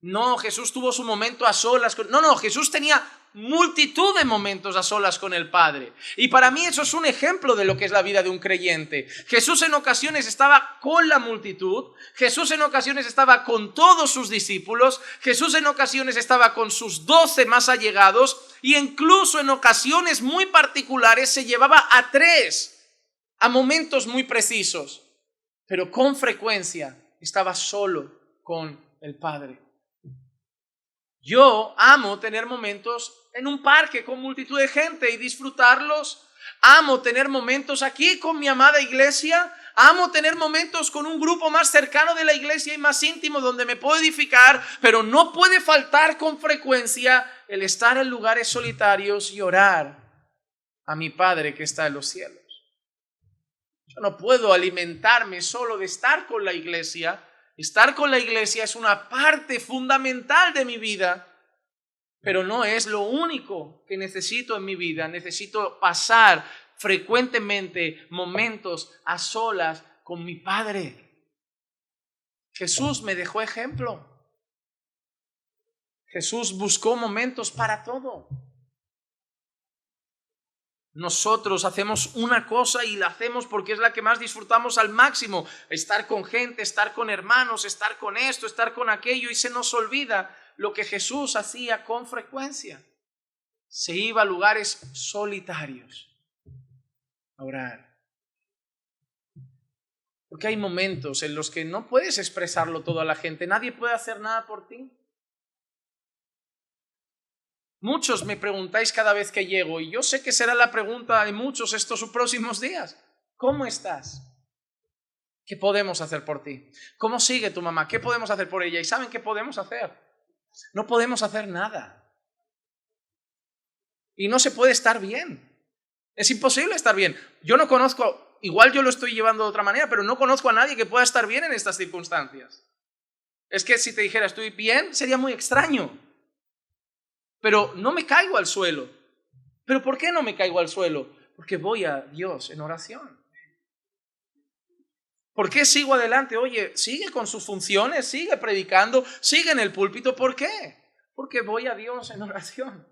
No, Jesús tuvo su momento a solas. No, Jesús tenía multitud de momentos a solas con el Padre. Y para mí eso es un ejemplo de lo que es la vida de un creyente. Jesús en ocasiones estaba con la multitud, Jesús en ocasiones estaba con todos sus discípulos, Jesús en ocasiones estaba con sus 12 más allegados, y incluso en ocasiones muy particulares se llevaba a 3 a momentos muy precisos, pero con frecuencia estaba solo con el Padre. Yo amo tener momentos en un parque con multitud de gente y disfrutarlos. Amo tener momentos aquí con mi amada iglesia. Amo tener momentos con un grupo más cercano de la iglesia y más íntimo donde me puedo edificar, pero no puede faltar con frecuencia el estar en lugares solitarios y orar a mi Padre que está en los cielos. Yo no puedo alimentarme solo de estar con la iglesia. Estar con la iglesia es una parte fundamental de mi vida, pero no es lo único que necesito en mi vida. Necesito pasar frecuentemente momentos a solas con mi Padre. Jesús me dejó ejemplo. Jesús buscó momentos para todo. Nosotros hacemos una cosa y la hacemos porque es la que más disfrutamos al máximo. Estar con gente, estar con hermanos, estar con esto, estar con aquello, y se nos olvida lo que Jesús hacía con frecuencia. Se iba a lugares solitarios a orar. Porque hay momentos en los que no puedes expresarlo todo a la gente. Nadie puede hacer nada por ti. Muchos me preguntáis cada vez que llego, y yo sé que será la pregunta de muchos estos próximos días. ¿Cómo estás? ¿Qué podemos hacer por ti? ¿Cómo sigue tu mamá? ¿Qué podemos hacer por ella? ¿Y saben qué podemos hacer? No podemos hacer nada. Y no se puede estar bien. Es imposible estar bien. Yo no conozco, igual yo lo estoy llevando de otra manera, pero no conozco a nadie que pueda estar bien en estas circunstancias. Es que si te dijera estoy bien, sería muy extraño. Pero no me caigo al suelo. ¿Pero por qué no me caigo al suelo? Porque voy a Dios en oración. ¿Por qué sigo adelante? Oye, sigue con sus funciones, sigue predicando, sigue en el púlpito. ¿Por qué? Porque voy a Dios en oración.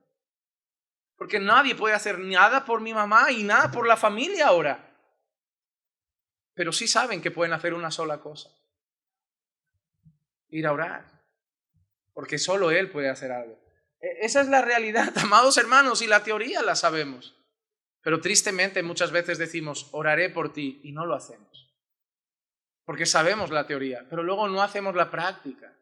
Porque nadie puede hacer nada por mi mamá y nada por la familia ahora. Pero sí saben que pueden hacer una sola cosa. Ir a orar. Porque solo Él puede hacer algo. Esa es la realidad, amados hermanos, y la teoría la sabemos. Pero tristemente muchas veces decimos, oraré por ti, y no lo hacemos. Porque sabemos la teoría, pero luego no hacemos la práctica.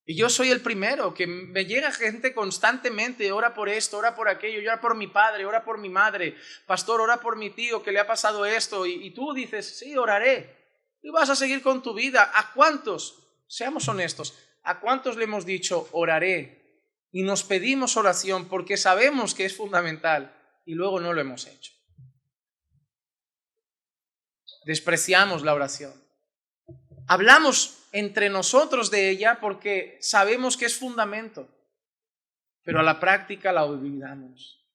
Y yo soy el primero, que me llega gente constantemente, ora por esto, ora por aquello, ora por mi padre, ora por mi madre, pastor, ora por mi tío que le ha pasado esto, y tú dices, sí, oraré, y vas a seguir con tu vida. ¿A cuántos? Seamos honestos. ¿A cuántos le hemos dicho oraré y nos pedimos oración porque sabemos que es fundamental y luego no lo hemos hecho? Despreciamos la oración. Hablamos entre nosotros de ella porque sabemos que es fundamento, pero a la práctica la olvidamos.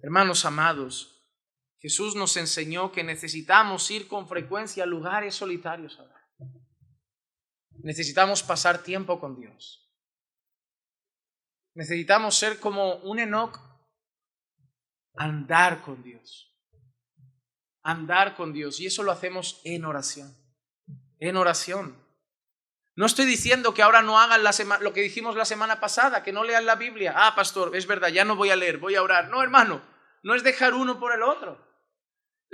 Hermanos amados, Jesús nos enseñó que necesitamos ir con frecuencia a lugares solitarios a orar. Necesitamos pasar tiempo con Dios. Necesitamos ser como un Enoc, andar con Dios. Andar con Dios. Y eso lo hacemos en oración. En oración. No estoy diciendo que ahora no hagan lo que dijimos la semana pasada, que no lean la Biblia. Ah, pastor, es verdad, ya no voy a leer, voy a orar. No, hermano, no es dejar uno por el otro.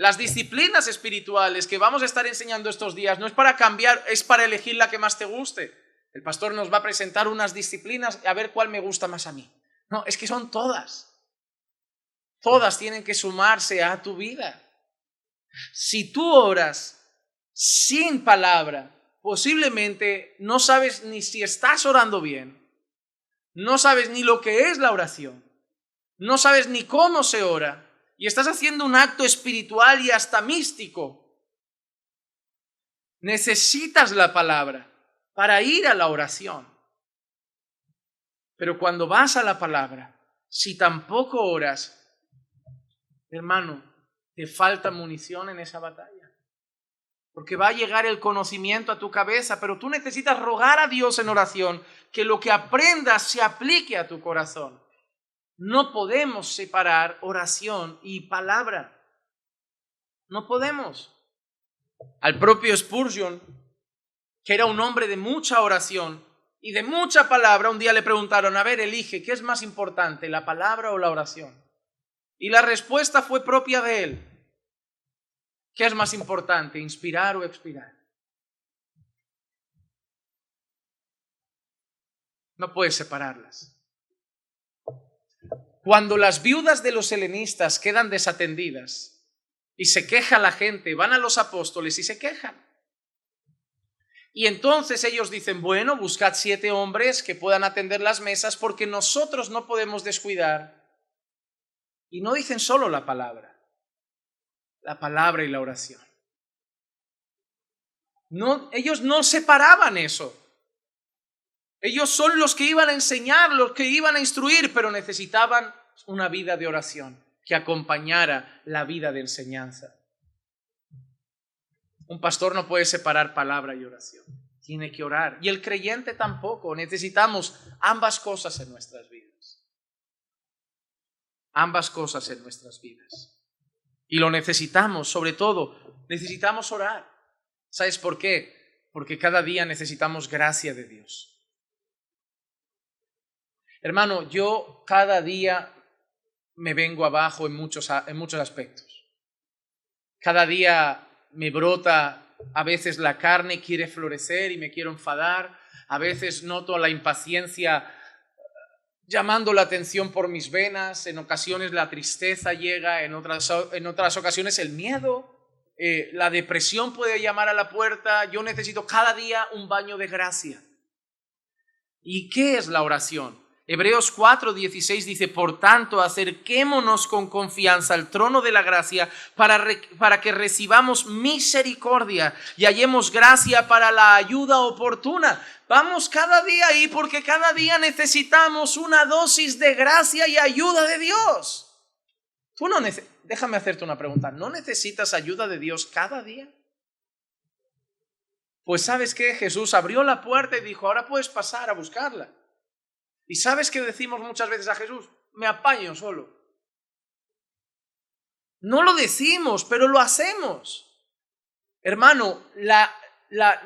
Las disciplinas espirituales que vamos a estar enseñando estos días no es para cambiar, es para elegir la que más te guste. El pastor nos va a presentar unas disciplinas a ver cuál me gusta más a mí. No, es que son todas. Todas tienen que sumarse a tu vida. Si tú oras sin palabra, posiblemente no sabes ni si estás orando bien. No sabes ni lo que es la oración. No sabes ni cómo se ora. Y estás haciendo un acto espiritual y hasta místico. Necesitas la palabra para ir a la oración. Pero cuando vas a la palabra, si tampoco oras, hermano, te falta munición en esa batalla. porque va a llegar el conocimiento a tu cabeza, pero tú necesitas rogar a Dios en oración que lo que aprendas se aplique a tu corazón. No podemos separar oración y palabra. No podemos. Al propio Spurgeon, que era un hombre de mucha oración y de mucha palabra, un día le preguntaron, a ver, elige, ¿qué es más importante, la palabra o la oración? Y la respuesta fue propia de él. ¿Qué es más importante, inspirar o expirar? No puedes separarlas. Cuando las viudas de los helenistas quedan desatendidas y se queja la gente, van a los apóstoles y se quejan. Y entonces ellos dicen, bueno, buscad 7 hombres que puedan atender las mesas porque nosotros no podemos descuidar. Y no dicen solo la palabra y la oración. No, ellos no separaban eso. Ellos son los que iban a enseñar, los que iban a instruir, pero necesitaban una vida de oración que acompañara la vida de enseñanza. Un pastor no puede separar palabra y oración. Tiene que orar. Y el creyente tampoco. Necesitamos ambas cosas en nuestras vidas. Ambas cosas en nuestras vidas. Y lo necesitamos, sobre todo, necesitamos orar. ¿Sabes por qué? Porque cada día necesitamos gracia de Dios. Hermano, yo cada día me vengo abajo en muchos aspectos. Cada día me brota, a veces la carne quiere florecer y me quiero enfadar. A veces noto la impaciencia llamando la atención por mis venas, en ocasiones la tristeza llega, en otras ocasiones el miedo, la depresión puede llamar a la puerta. Yo necesito cada día un baño de gracia. ¿Y qué es la oración? Hebreos 4:16 dice, por tanto, acerquémonos con confianza al trono de la gracia para que recibamos misericordia y hallemos gracia para la ayuda oportuna. Vamos cada día ahí porque cada día necesitamos una dosis de gracia y ayuda de Dios. Déjame hacerte una pregunta. ¿No necesitas ayuda de Dios cada día? Pues ¿sabes qué? Jesús abrió la puerta y dijo, ahora puedes pasar a buscarla. ¿Y sabes qué decimos muchas veces a Jesús? Me apaño solo. No lo decimos, pero lo hacemos. Hermano, la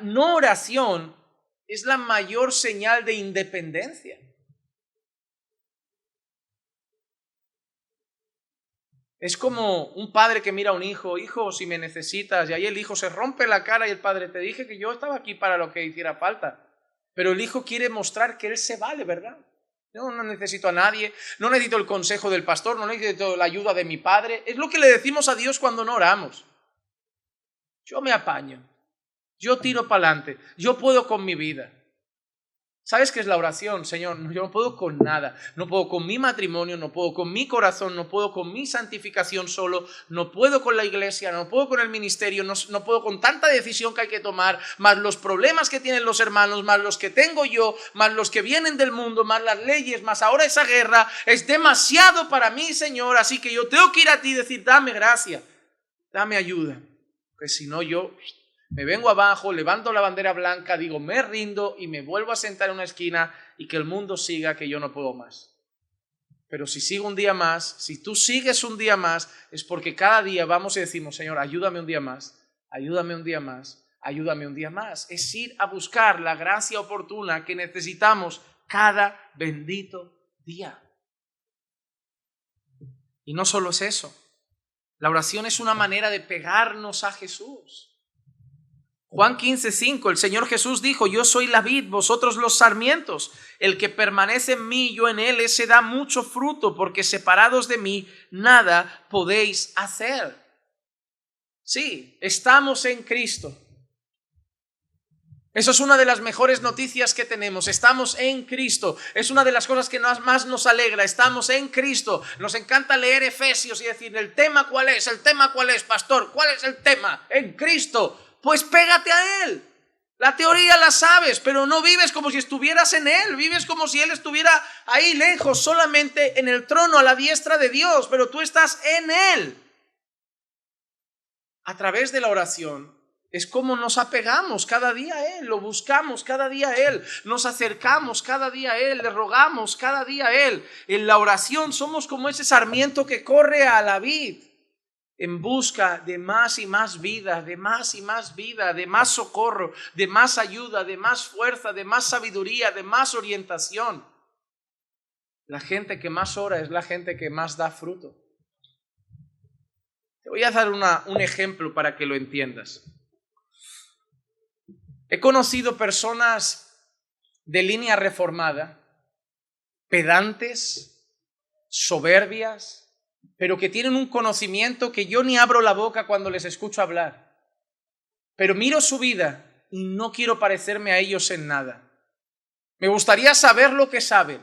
no oración es la mayor señal de independencia. Es como un padre que mira a un hijo, hijo, si me necesitas, y ahí el hijo se rompe la cara y el padre, te dije que yo estaba aquí para lo que hiciera falta. Pero el hijo quiere mostrar que él se vale, ¿verdad? No necesito a nadie, no necesito el consejo del pastor, no necesito la ayuda de mi padre. Es lo que le decimos a Dios cuando no oramos. Yo me apaño, yo tiro para adelante, yo puedo con mi vida. ¿Sabes qué es la oración, Señor? Yo no puedo con nada, no puedo con mi matrimonio, no puedo con mi corazón, no puedo con mi santificación solo, no puedo con la iglesia, no puedo con el ministerio, no puedo con tanta decisión que hay que tomar, más los problemas que tienen los hermanos, más los que tengo yo, más los que vienen del mundo, más las leyes, más ahora esa guerra, es demasiado para mí, Señor, así que yo tengo que ir a ti y decir, dame gracia, dame ayuda, porque si no yo me vengo abajo, levanto la bandera blanca, digo, me rindo y me vuelvo a sentar en una esquina y que el mundo siga, que yo no puedo más. Pero si sigo un día más, si tú sigues un día más, es porque cada día vamos y decimos, Señor, ayúdame un día más, ayúdame un día más, ayúdame un día más. Es ir a buscar la gracia oportuna que necesitamos cada bendito día. Y no solo es eso, la oración es una manera de pegarnos a Jesús. Juan 15:5, el Señor Jesús dijo, yo soy la vid, vosotros los sarmientos. El que permanece en mí, yo en él, ese da mucho fruto, porque separados de mí, nada podéis hacer. Sí, estamos en Cristo. Eso es una de las mejores noticias que tenemos. Estamos en Cristo. Es una de las cosas que más nos alegra. Estamos en Cristo. Nos encanta leer Efesios y decir, ¿el tema cuál es? ¿El tema cuál es, pastor? ¿Cuál es el tema? En Cristo. Pues pégate a Él. La teoría la sabes, pero no vives como si estuvieras en Él. Vives como si Él estuviera ahí lejos, solamente en el trono a la diestra de Dios, pero tú estás en Él. A través de la oración Es como nos apegamos cada día a Él, lo buscamos cada día a Él, nos acercamos cada día a Él, le rogamos cada día a Él. En la oración somos como ese sarmiento que corre a la vid en busca de más y más vida, de más y más vida, de más socorro, de más ayuda, de más fuerza, de más sabiduría, de más orientación. La gente que más ora es la gente que más da fruto. Te voy a dar un ejemplo para que lo entiendas. He conocido personas de línea reformada, pedantes, soberbias, pero que tienen un conocimiento que yo ni abro la boca cuando les escucho hablar. Pero miro su vida y no quiero parecerme a ellos en nada. Me gustaría saber lo que saben,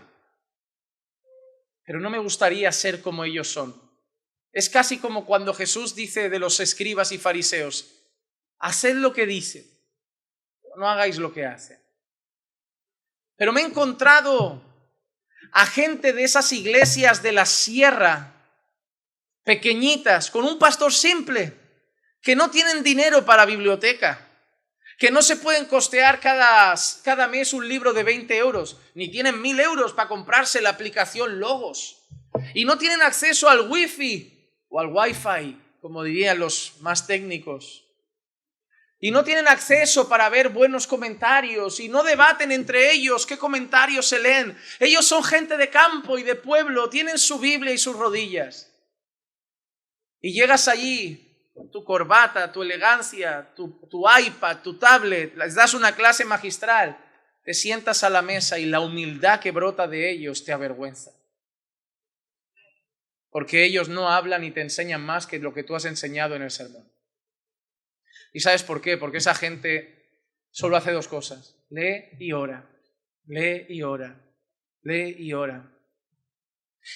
pero no me gustaría ser como ellos son. Es casi como cuando Jesús dice de los escribas y fariseos: haced lo que dicen, no hagáis lo que hacen. Pero me he encontrado a gente de esas iglesias de la sierra, pequeñitas, con un pastor simple, que no tienen dinero para biblioteca, que no se pueden costear cada mes un libro de 20 euros, ni tienen 1.000 euros para comprarse la aplicación Logos, y no tienen acceso al wifi o al wifi, como dirían los más técnicos. Y no tienen acceso para ver buenos comentarios y no debaten entre ellos qué comentarios se leen. Ellos son gente de campo y de pueblo, tienen su Biblia y sus rodillas. Y llegas allí con tu corbata, tu elegancia, tu iPad, tu tablet, les das una clase magistral, te sientas a la mesa y la humildad que brota de ellos te avergüenza. Porque ellos no hablan y te enseñan más que lo que tú has enseñado en el sermón. ¿Y sabes por qué? Porque esa gente solo hace dos cosas: lee y ora, lee y ora, lee y ora.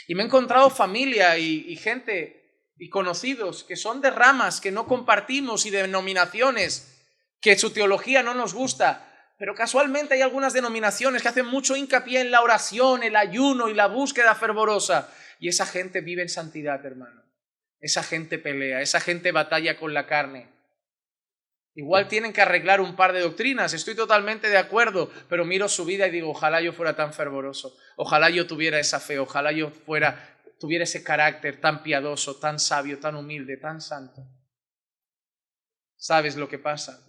Y me he encontrado familia y gente y conocidos que son de ramas que no compartimos y de denominaciones que su teología no nos gusta, pero casualmente hay algunas denominaciones que hacen mucho hincapié en la oración, el ayuno y la búsqueda fervorosa. Y esa gente vive en santidad, hermano. Esa gente pelea, esa gente batalla con la carne. Igual tienen que arreglar un par de doctrinas, estoy totalmente de acuerdo, pero miro su vida y digo: ojalá yo fuera tan fervoroso, ojalá yo tuviera esa fe, ojalá yo tuviera ese carácter tan piadoso, tan sabio, tan humilde, tan santo. ¿Sabes lo que pasa?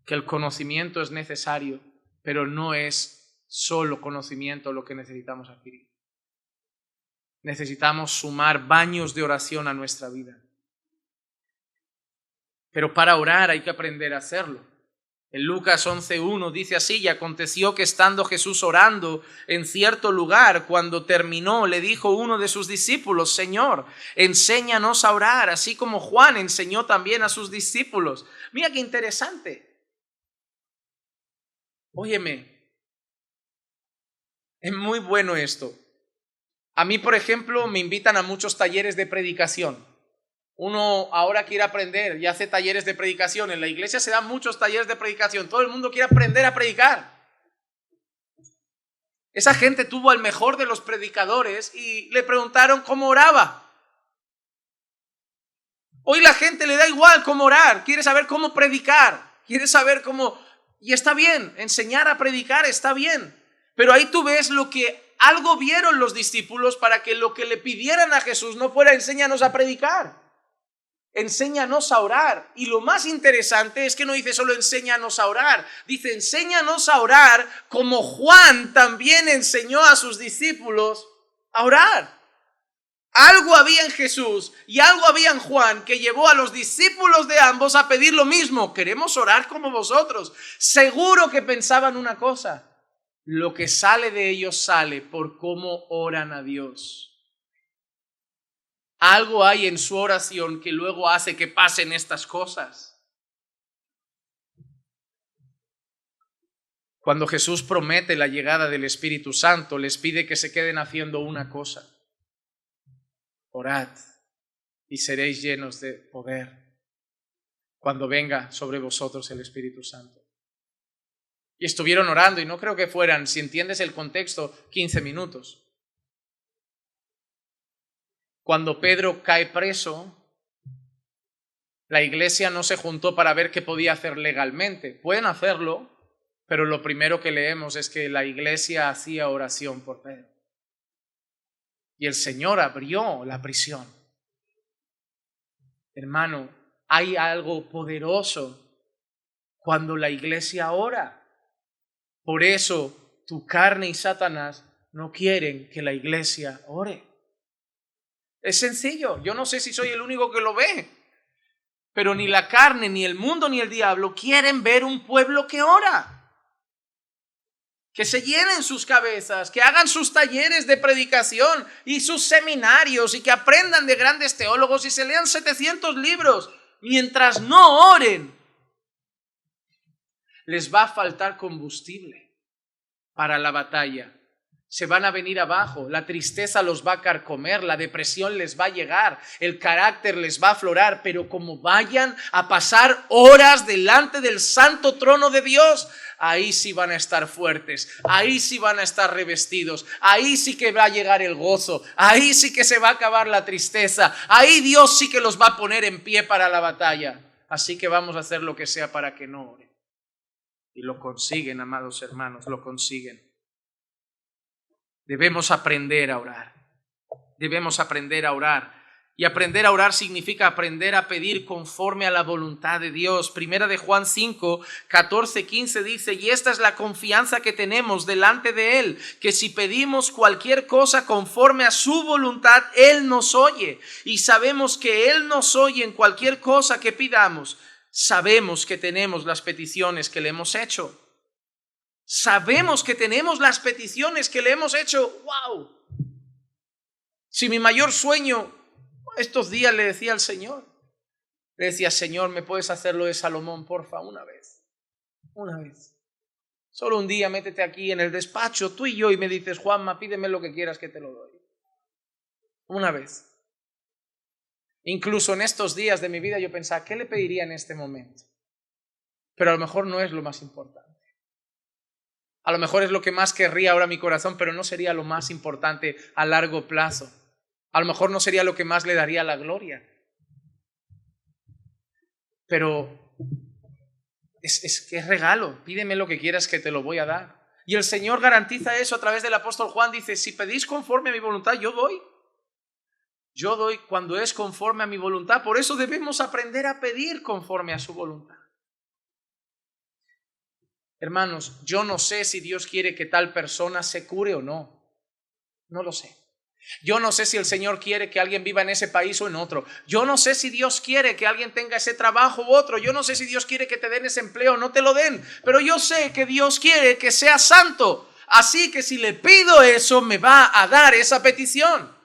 Que el conocimiento es necesario, pero no es solo conocimiento lo que necesitamos adquirir. Necesitamos sumar baños de oración a nuestra vida. Pero para orar hay que aprender a hacerlo. En Lucas 11:1 dice así: y aconteció que estando Jesús orando en cierto lugar, cuando terminó, le dijo uno de sus discípulos: Señor, enséñanos a orar, así como Juan enseñó también a sus discípulos. Mira qué interesante. Óyeme, es muy bueno esto. A mí, por ejemplo, me invitan a muchos talleres de predicación. Uno ahora quiere aprender y hace talleres de predicación. En la iglesia se dan muchos talleres de predicación. Todo el mundo quiere aprender a predicar. Esa gente tuvo al mejor de los predicadores y le preguntaron cómo oraba. Hoy la gente le da igual cómo orar, quiere saber cómo predicar, quiere saber cómo... Y está bien, enseñar a predicar está bien. Pero ahí tú ves algo vieron los discípulos para que lo que le pidieran a Jesús no fuera: enséñanos a predicar. Enséñanos a orar. Y lo más interesante es que no dice solo enséñanos a orar, dice enséñanos a orar como Juan también enseñó a sus discípulos a orar. Algo había en Jesús y algo había en Juan que llevó a los discípulos de ambos a pedir lo mismo: queremos orar como vosotros. Seguro que pensaban una cosa: lo que sale de ellos sale por cómo oran a Dios. Algo hay en su oración que luego hace que pasen estas cosas. Cuando Jesús promete la llegada del Espíritu Santo, les pide que se queden haciendo una cosa: orad y seréis llenos de poder cuando venga sobre vosotros el Espíritu Santo. Y estuvieron orando, y no creo que fueran, si entiendes el contexto, 15 minutos. Cuando Pedro cae preso, La iglesia no se juntó para ver qué podía hacer legalmente. Pueden hacerlo, pero lo primero que leemos es que la iglesia hacía oración por Pedro. Y el Señor abrió la prisión. Hermano, hay algo poderoso cuando la iglesia ora. Por eso tu carne y Satanás no quieren que la iglesia ore. Es sencillo. Yo no sé si soy el único que lo ve. Pero ni la carne, ni el mundo, ni el diablo quieren ver un pueblo que ora. Que se llenen sus cabezas, que hagan sus talleres de predicación y sus seminarios y que aprendan de grandes teólogos y se lean 700 libros. Mientras no oren, les va a faltar combustible para la batalla. Se van a venir abajo, la tristeza los va a carcomer, la depresión les va a llegar, el carácter les va a aflorar, pero como vayan a pasar horas delante del santo trono de Dios, ahí sí van a estar fuertes, ahí sí van a estar revestidos, ahí sí que va a llegar el gozo, ahí sí que se va a acabar la tristeza, ahí Dios sí que los va a poner en pie para la batalla. Así que vamos a hacer lo que sea para que no oren. Y lo consiguen, amados hermanos, lo consiguen. Debemos aprender a orar. Debemos aprender a orar. Y aprender a orar significa aprender a pedir conforme a la voluntad de Dios. Primera de Juan 5, 14, 15 dice, y esta es la confianza que tenemos delante de Él, que si pedimos cualquier cosa conforme a su voluntad, Él nos oye. Y sabemos que Él nos oye en cualquier cosa que pidamos. Sabemos que tenemos las peticiones que le hemos hecho. Sabemos que tenemos las peticiones que le hemos hecho. ¡Wow! Si mi mayor sueño estos días le decía al Señor, le decía, Señor, ¿me puedes hacer lo de Salomón, porfa? Una vez. Solo un día métete aquí en el despacho, tú y yo, y me dices, Juanma, pídeme lo que quieras que te lo doy. Una vez. Incluso en estos días de mi vida yo pensaba, ¿qué le pediría en este momento? Pero a lo mejor no es lo más importante. A lo mejor es lo que más querría ahora mi corazón, pero no sería lo más importante a largo plazo. A lo mejor no sería lo que más le daría la gloria. Pero es que es regalo. Pídeme lo que quieras que te lo voy a dar. Y el Señor garantiza eso a través del apóstol Juan. Dice, si pedís conforme a mi voluntad, yo doy. Yo doy cuando es conforme a mi voluntad. Por eso debemos aprender a pedir conforme a su voluntad. Hermanos, yo no sé si Dios quiere que tal persona se cure o no. No lo sé. Yo no sé si el Señor quiere que alguien viva en ese país o en otro. Yo no sé si Dios quiere que alguien tenga ese trabajo u otro. Yo no sé si Dios quiere que te den ese empleo o no te lo den. Pero yo sé que Dios quiere que seas santo. Así que si le pido eso, me va a dar esa petición.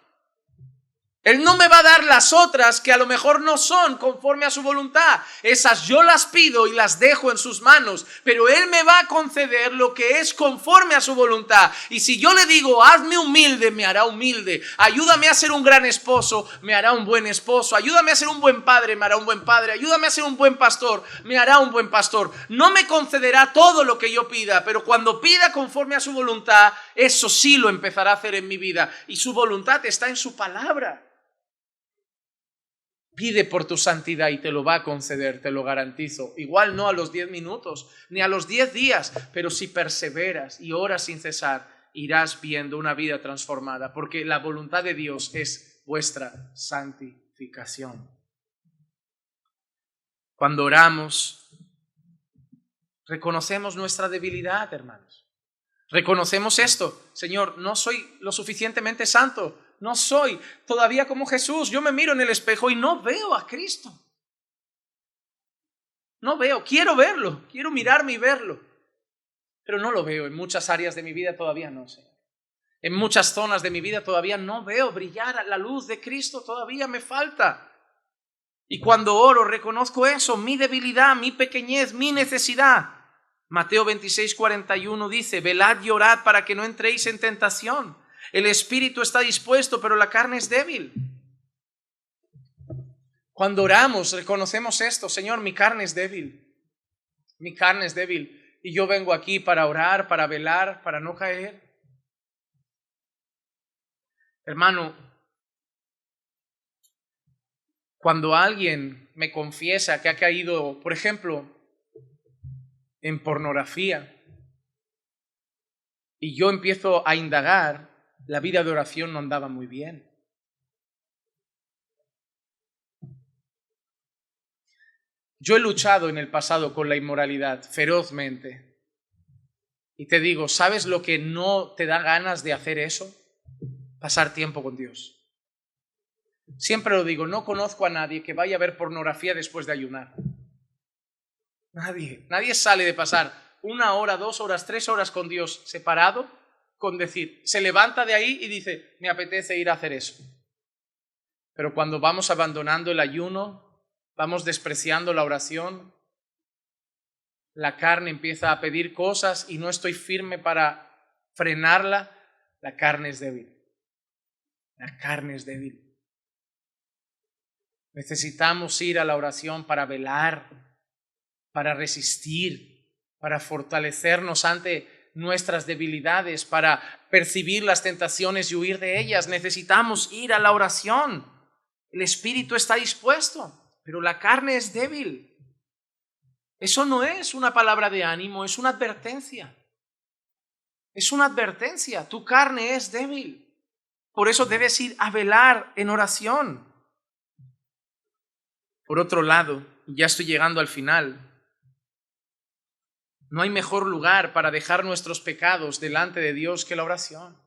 Él no me va a dar las otras que a lo mejor no son conforme a su voluntad. Esas yo las pido y las dejo en sus manos. Pero Él me va a conceder lo que es conforme a su voluntad. Y si yo le digo, hazme humilde, me hará humilde. Ayúdame a ser un gran esposo, me hará un buen esposo. Ayúdame a ser un buen padre, me hará un buen padre. Ayúdame a ser un buen pastor, me hará un buen pastor. No me concederá todo lo que yo pida, pero cuando pida conforme a su voluntad, eso sí lo empezará a hacer en mi vida. Y su voluntad está en su palabra. Pide por tu santidad y te lo va a conceder, te lo garantizo. Igual no a los 10 minutos, ni a los 10 días, pero si perseveras y oras sin cesar, irás viendo una vida transformada, porque la voluntad de Dios es vuestra santificación. Cuando oramos, reconocemos nuestra debilidad, hermanos. Reconocemos esto. Señor, no soy lo suficientemente santo. No soy todavía como Jesús. Yo me miro en el espejo y no veo a Cristo. No veo, quiero verlo, quiero mirarme y verlo. Pero no lo veo. En muchas áreas de mi vida todavía no, Señor. En muchas zonas de mi vida todavía no veo brillar la luz de Cristo. Todavía me falta. Y cuando oro reconozco eso, mi debilidad, mi pequeñez, mi necesidad. Mateo 26, 41 dice, velad y orad para que no entréis en tentación. El espíritu está dispuesto, pero la carne es débil. Cuando oramos, reconocemos esto. Señor, mi carne es débil. Mi carne es débil. Y yo vengo aquí para orar, para velar, para no caer. Hermano, cuando alguien me confiesa que ha caído, por ejemplo, en pornografía, y yo empiezo a indagar, la vida de oración no andaba muy bien. Yo he luchado en el pasado con la inmoralidad ferozmente. Y te digo, ¿sabes lo que no te da ganas de hacer eso? Pasar tiempo con Dios. Siempre lo digo, no conozco a nadie que vaya a ver pornografía después de ayunar. Nadie sale de pasar 1 hora, 2 horas, 3 horas con Dios separado, con decir, se levanta de ahí y dice, me apetece ir a hacer eso. Pero cuando vamos abandonando el ayuno, vamos despreciando la oración, la carne empieza a pedir cosas y no estoy firme para frenarla, la carne es débil. La carne es débil. Necesitamos ir a la oración para velar, para resistir, para fortalecernos ante nuestras debilidades, para percibir las tentaciones y huir de ellas. Necesitamos ir a la oración. El espíritu está dispuesto, pero la carne es débil. Eso no es una palabra de ánimo, es una advertencia. Es una advertencia. Tu carne es débil. Por eso debes ir a velar en oración. Por otro lado, y ya estoy llegando al final, no hay mejor lugar para dejar nuestros pecados delante de Dios que la oración.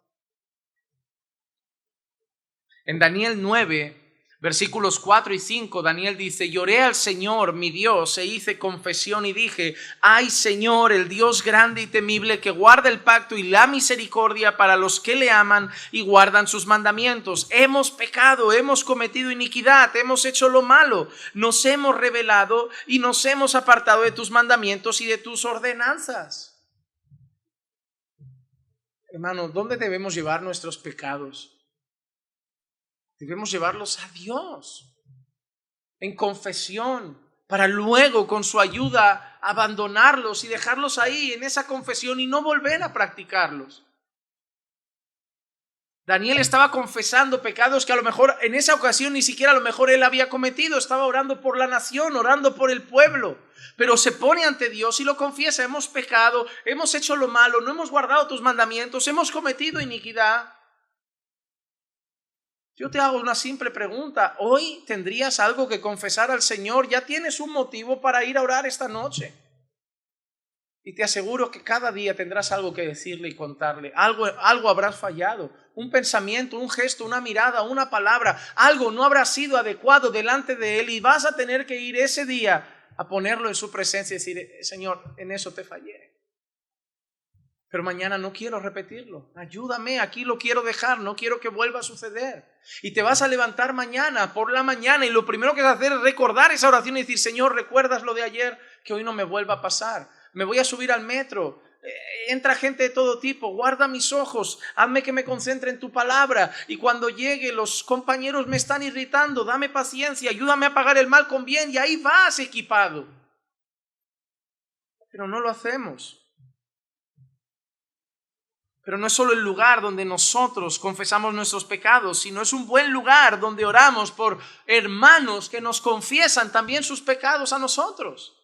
En Daniel 9, versículos 4 y 5, Daniel dice, lloré al Señor, mi Dios, e hice confesión y dije, ay Señor, el Dios grande y temible que guarda el pacto y la misericordia para los que le aman y guardan sus mandamientos. Hemos pecado, hemos cometido iniquidad, hemos hecho lo malo, nos hemos rebelado y nos hemos apartado de tus mandamientos y de tus ordenanzas. Hermano, ¿dónde debemos llevar nuestros pecados? Debemos llevarlos a Dios en confesión para luego con su ayuda abandonarlos y dejarlos ahí en esa confesión y no volver a practicarlos. Daniel estaba confesando pecados que a lo mejor en esa ocasión ni siquiera a lo mejor él había cometido. Estaba orando por la nación, orando por el pueblo, pero se pone ante Dios y lo confiesa. Hemos pecado, hemos hecho lo malo, no hemos guardado tus mandamientos, hemos cometido iniquidad. Yo te hago una simple pregunta. ¿Hoy tendrías algo que confesar al Señor? Ya tienes un motivo para ir a orar esta noche. Y te aseguro que cada día tendrás algo que decirle y contarle. Algo habrás fallado. Un pensamiento, un gesto, una mirada, una palabra. Algo no habrá sido adecuado delante de Él y vas a tener que ir ese día a ponerlo en su presencia y decir, Señor, en eso te fallé. Pero mañana no quiero repetirlo. Ayúdame, aquí lo quiero dejar, no quiero que vuelva a suceder. Y te vas a levantar mañana, por la mañana, y lo primero que vas a hacer es recordar esa oración y decir, Señor, ¿recuerdas lo de ayer? Que hoy no me vuelva a pasar. Me voy a subir al metro, entra gente de todo tipo, guarda mis ojos, hazme que me concentre en tu palabra. Y cuando llegue, los compañeros me están irritando, dame paciencia, ayúdame a pagar el mal con bien, y ahí vas equipado. Pero no lo hacemos. Pero no es solo el lugar donde nosotros confesamos nuestros pecados, sino es un buen lugar donde oramos por hermanos que nos confiesan también sus pecados a nosotros.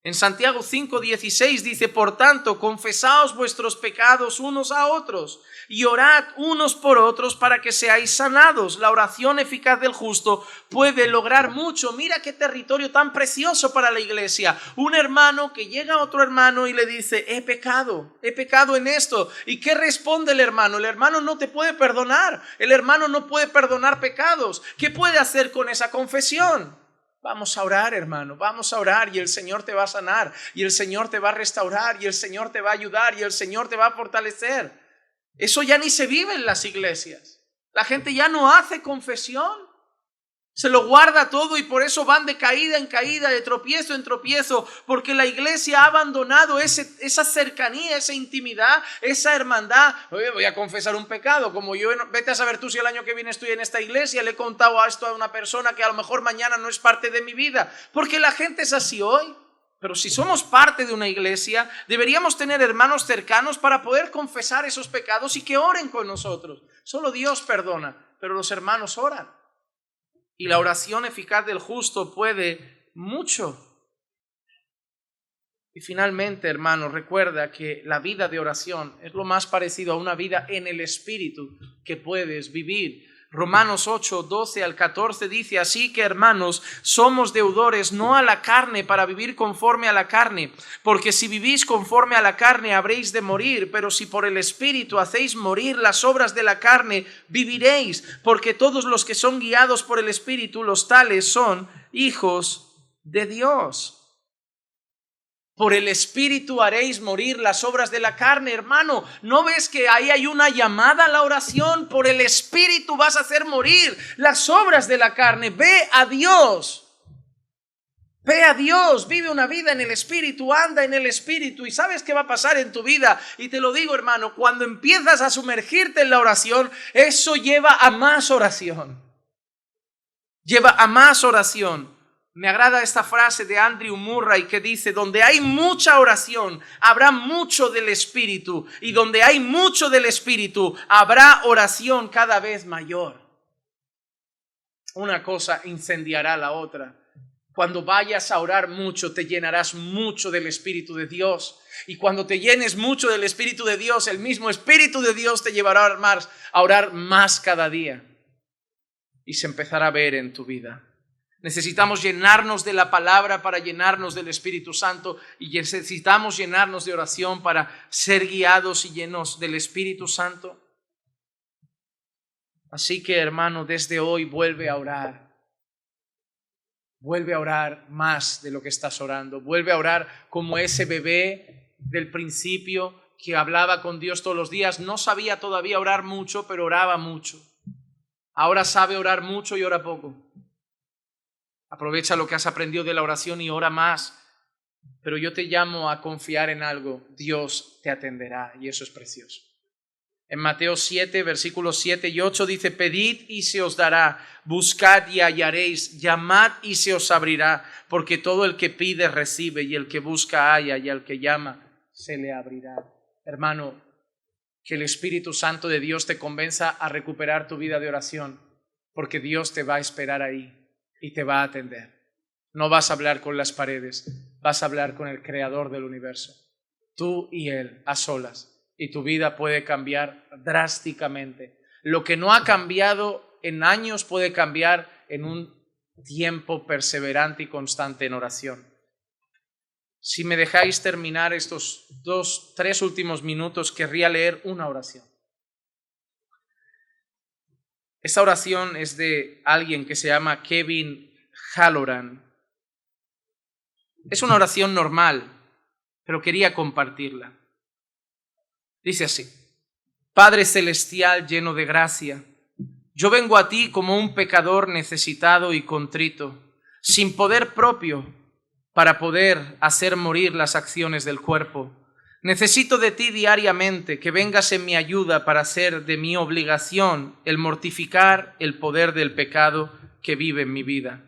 En Santiago 5:16 dice, por tanto, confesaos vuestros pecados unos a otros y orad unos por otros para que seáis sanados. La oración eficaz del justo puede lograr mucho. Mira qué territorio tan precioso para la iglesia. Un hermano que llega a otro hermano y le dice, he pecado en esto. ¿Y qué responde el hermano? El hermano no te puede perdonar. El hermano no puede perdonar pecados. ¿Qué puede hacer con esa confesión? Vamos a orar, hermano, vamos a orar y el Señor te va a sanar y el Señor te va a restaurar y el Señor te va a ayudar y el Señor te va a fortalecer. Eso ya ni se vive en las iglesias. La gente ya no hace confesión. Se lo guarda todo y por eso van de caída en caída, de tropiezo en tropiezo, porque la iglesia ha abandonado esa cercanía, esa intimidad, esa hermandad. Oye, voy a confesar un pecado, como yo, vete a saber tú si el año que viene estoy en esta iglesia, le he contado esto a una persona que a lo mejor mañana no es parte de mi vida, porque la gente es así hoy. Pero si somos parte de una iglesia, deberíamos tener hermanos cercanos para poder confesar esos pecados y que oren con nosotros. Solo Dios perdona, pero los hermanos oran. Y la oración eficaz del justo puede mucho. Y finalmente, hermanos, recuerda que la vida de oración es lo más parecido a una vida en el Espíritu que puedes vivir. Romanos 8, 12 al 14 dice: así que, hermanos, somos deudores no a la carne para vivir conforme a la carne, porque si vivís conforme a la carne habréis de morir, pero si por el Espíritu hacéis morir las obras de la carne, viviréis, porque todos los que son guiados por el Espíritu, los tales son hijos de Dios. Por el Espíritu haréis morir las obras de la carne, hermano. ¿No ves que ahí hay una llamada a la oración? Por el Espíritu vas a hacer morir las obras de la carne. Ve a Dios. Ve a Dios, vive una vida en el Espíritu, anda en el Espíritu. ¿Y sabes qué va a pasar en tu vida? Y te lo digo, hermano, cuando empiezas a sumergirte en la oración, eso lleva a más oración. Lleva a más oración. Me agrada esta frase de Andrew Murray que dice: donde hay mucha oración, habrá mucho del Espíritu, y donde hay mucho del Espíritu, habrá oración cada vez mayor. Una cosa incendiará la otra. Cuando vayas a orar mucho, te llenarás mucho del Espíritu de Dios. Y cuando te llenes mucho del Espíritu de Dios, el mismo Espíritu de Dios te llevará a orar más cada día. Y se empezará a ver en tu vida. Necesitamos llenarnos de la palabra para llenarnos del Espíritu Santo, y necesitamos llenarnos de oración para ser guiados y llenos del Espíritu Santo. Así que, hermano, desde hoy vuelve a orar. Vuelve a orar más de lo que estás orando. Vuelve a orar como ese bebé del principio que hablaba con Dios todos los días. No sabía todavía orar mucho, pero oraba mucho. Ahora sabe orar mucho y ora poco. Aprovecha lo que has aprendido de la oración y ora más. Pero yo te llamo a confiar en algo. Dios te atenderá, y eso es precioso. En Mateo 7, versículos 7 y 8 dice: pedid y se os dará, buscad y hallaréis, llamad y se os abrirá, porque todo el que pide recibe, y el que busca halla, y al que llama se le abrirá. Hermano, que el Espíritu Santo de Dios te convenza a recuperar tu vida de oración, porque Dios te va a esperar ahí y te va a atender. No vas a hablar con las paredes, vas a hablar con el Creador del universo. Tú y Él a solas, y tu vida puede cambiar drásticamente. Lo que no ha cambiado en años puede cambiar en un tiempo perseverante y constante en oración. Si me dejáis terminar estos 3 últimos minutos, querría leer una oración. Esta oración es de alguien que se llama Kevin Halloran. Es una oración normal, pero quería compartirla. Dice así: Padre celestial lleno de gracia, yo vengo a ti como un pecador necesitado y contrito, sin poder propio para poder hacer morir las acciones del cuerpo. Necesito de ti diariamente, que vengas en mi ayuda para hacer de mi obligación el mortificar el poder del pecado que vive en mi vida.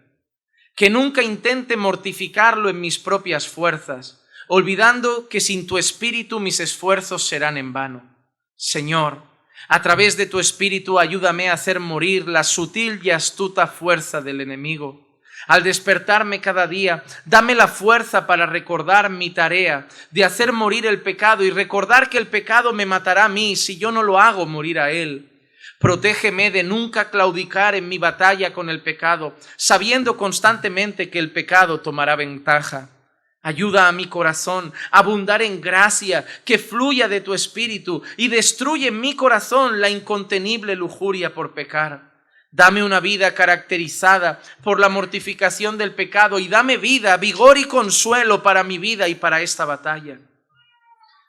Que nunca intente mortificarlo en mis propias fuerzas, olvidando que sin tu Espíritu mis esfuerzos serán en vano. Señor, a través de tu Espíritu ayúdame a hacer morir la sutil y astuta fuerza del enemigo. Al despertarme cada día, dame la fuerza para recordar mi tarea de hacer morir el pecado y recordar que el pecado me matará a mí si yo no lo hago morir a él. Protégeme de nunca claudicar en mi batalla con el pecado, sabiendo constantemente que el pecado tomará ventaja. Ayuda a mi corazón a abundar en gracia, que fluya de tu Espíritu, y destruye en mi corazón la incontenible lujuria por pecar. Dame una vida caracterizada por la mortificación del pecado, y dame vida, vigor y consuelo para mi vida y para esta batalla.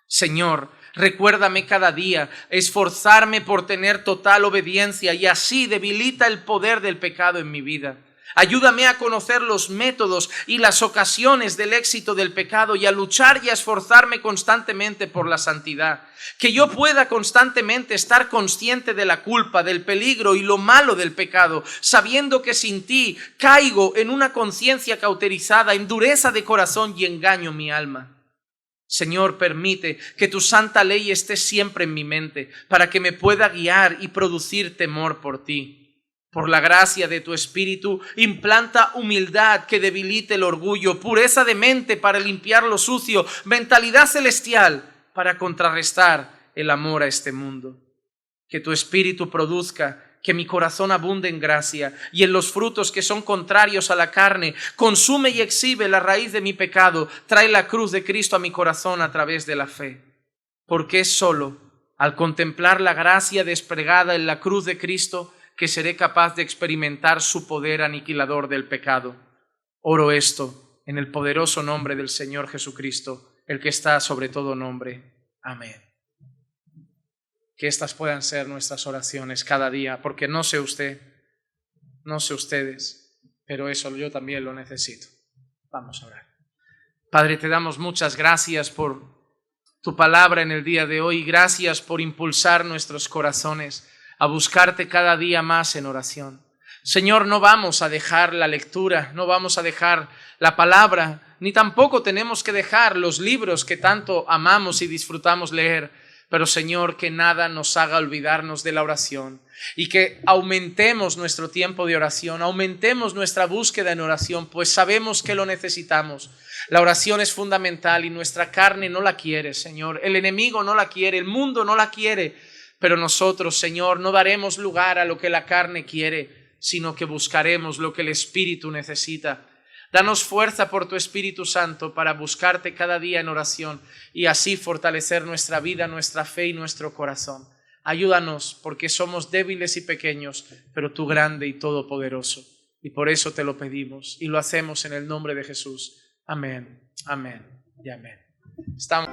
Señor, recuérdame cada día esforzarme por tener total obediencia, y así debilita el poder del pecado en mi vida. Ayúdame a conocer los métodos y las ocasiones del éxito del pecado, y a luchar y a esforzarme constantemente por la santidad. Que yo pueda constantemente estar consciente de la culpa, del peligro y lo malo del pecado, sabiendo que sin ti caigo en una conciencia cauterizada, en dureza de corazón, y engaño mi alma. Señor, permite que tu santa ley esté siempre en mi mente, para que me pueda guiar y producir temor por ti. Por la gracia de tu Espíritu, implanta humildad que debilite el orgullo, pureza de mente para limpiar lo sucio, mentalidad celestial para contrarrestar el amor a este mundo. Que tu Espíritu produzca que mi corazón abunde en gracia y en los frutos que son contrarios a la carne. Consume y exhibe la raíz de mi pecado. Trae la cruz de Cristo a mi corazón a través de la fe. Porque es solo al contemplar la gracia desplegada en la cruz de Cristo que seré capaz de experimentar su poder aniquilador del pecado. Oro esto en el poderoso nombre del Señor Jesucristo, el que está sobre todo nombre. Amén. Que estas puedan ser nuestras oraciones cada día, porque no sé usted, no sé ustedes, pero eso yo también lo necesito. Vamos a orar. Padre, te damos muchas gracias por tu palabra en el día de hoy. Gracias por impulsar nuestros corazones a buscarte cada día más en oración. Señor, no vamos a dejar la lectura, no vamos a dejar la palabra, ni tampoco tenemos que dejar los libros que tanto amamos y disfrutamos leer. Pero Señor, que nada nos haga olvidarnos de la oración y que aumentemos nuestro tiempo de oración, aumentemos nuestra búsqueda en oración, pues sabemos que lo necesitamos. La oración es fundamental y nuestra carne no la quiere, Señor. El enemigo no la quiere, el mundo no la quiere, pero nosotros, Señor, no daremos lugar a lo que la carne quiere, sino que buscaremos lo que el Espíritu necesita. Danos fuerza por tu Espíritu Santo para buscarte cada día en oración y así fortalecer nuestra vida, nuestra fe y nuestro corazón. Ayúdanos porque somos débiles y pequeños, pero tú grande y todopoderoso. Y por eso te lo pedimos y lo hacemos en el nombre de Jesús. Amén, amén y amén. Estamos...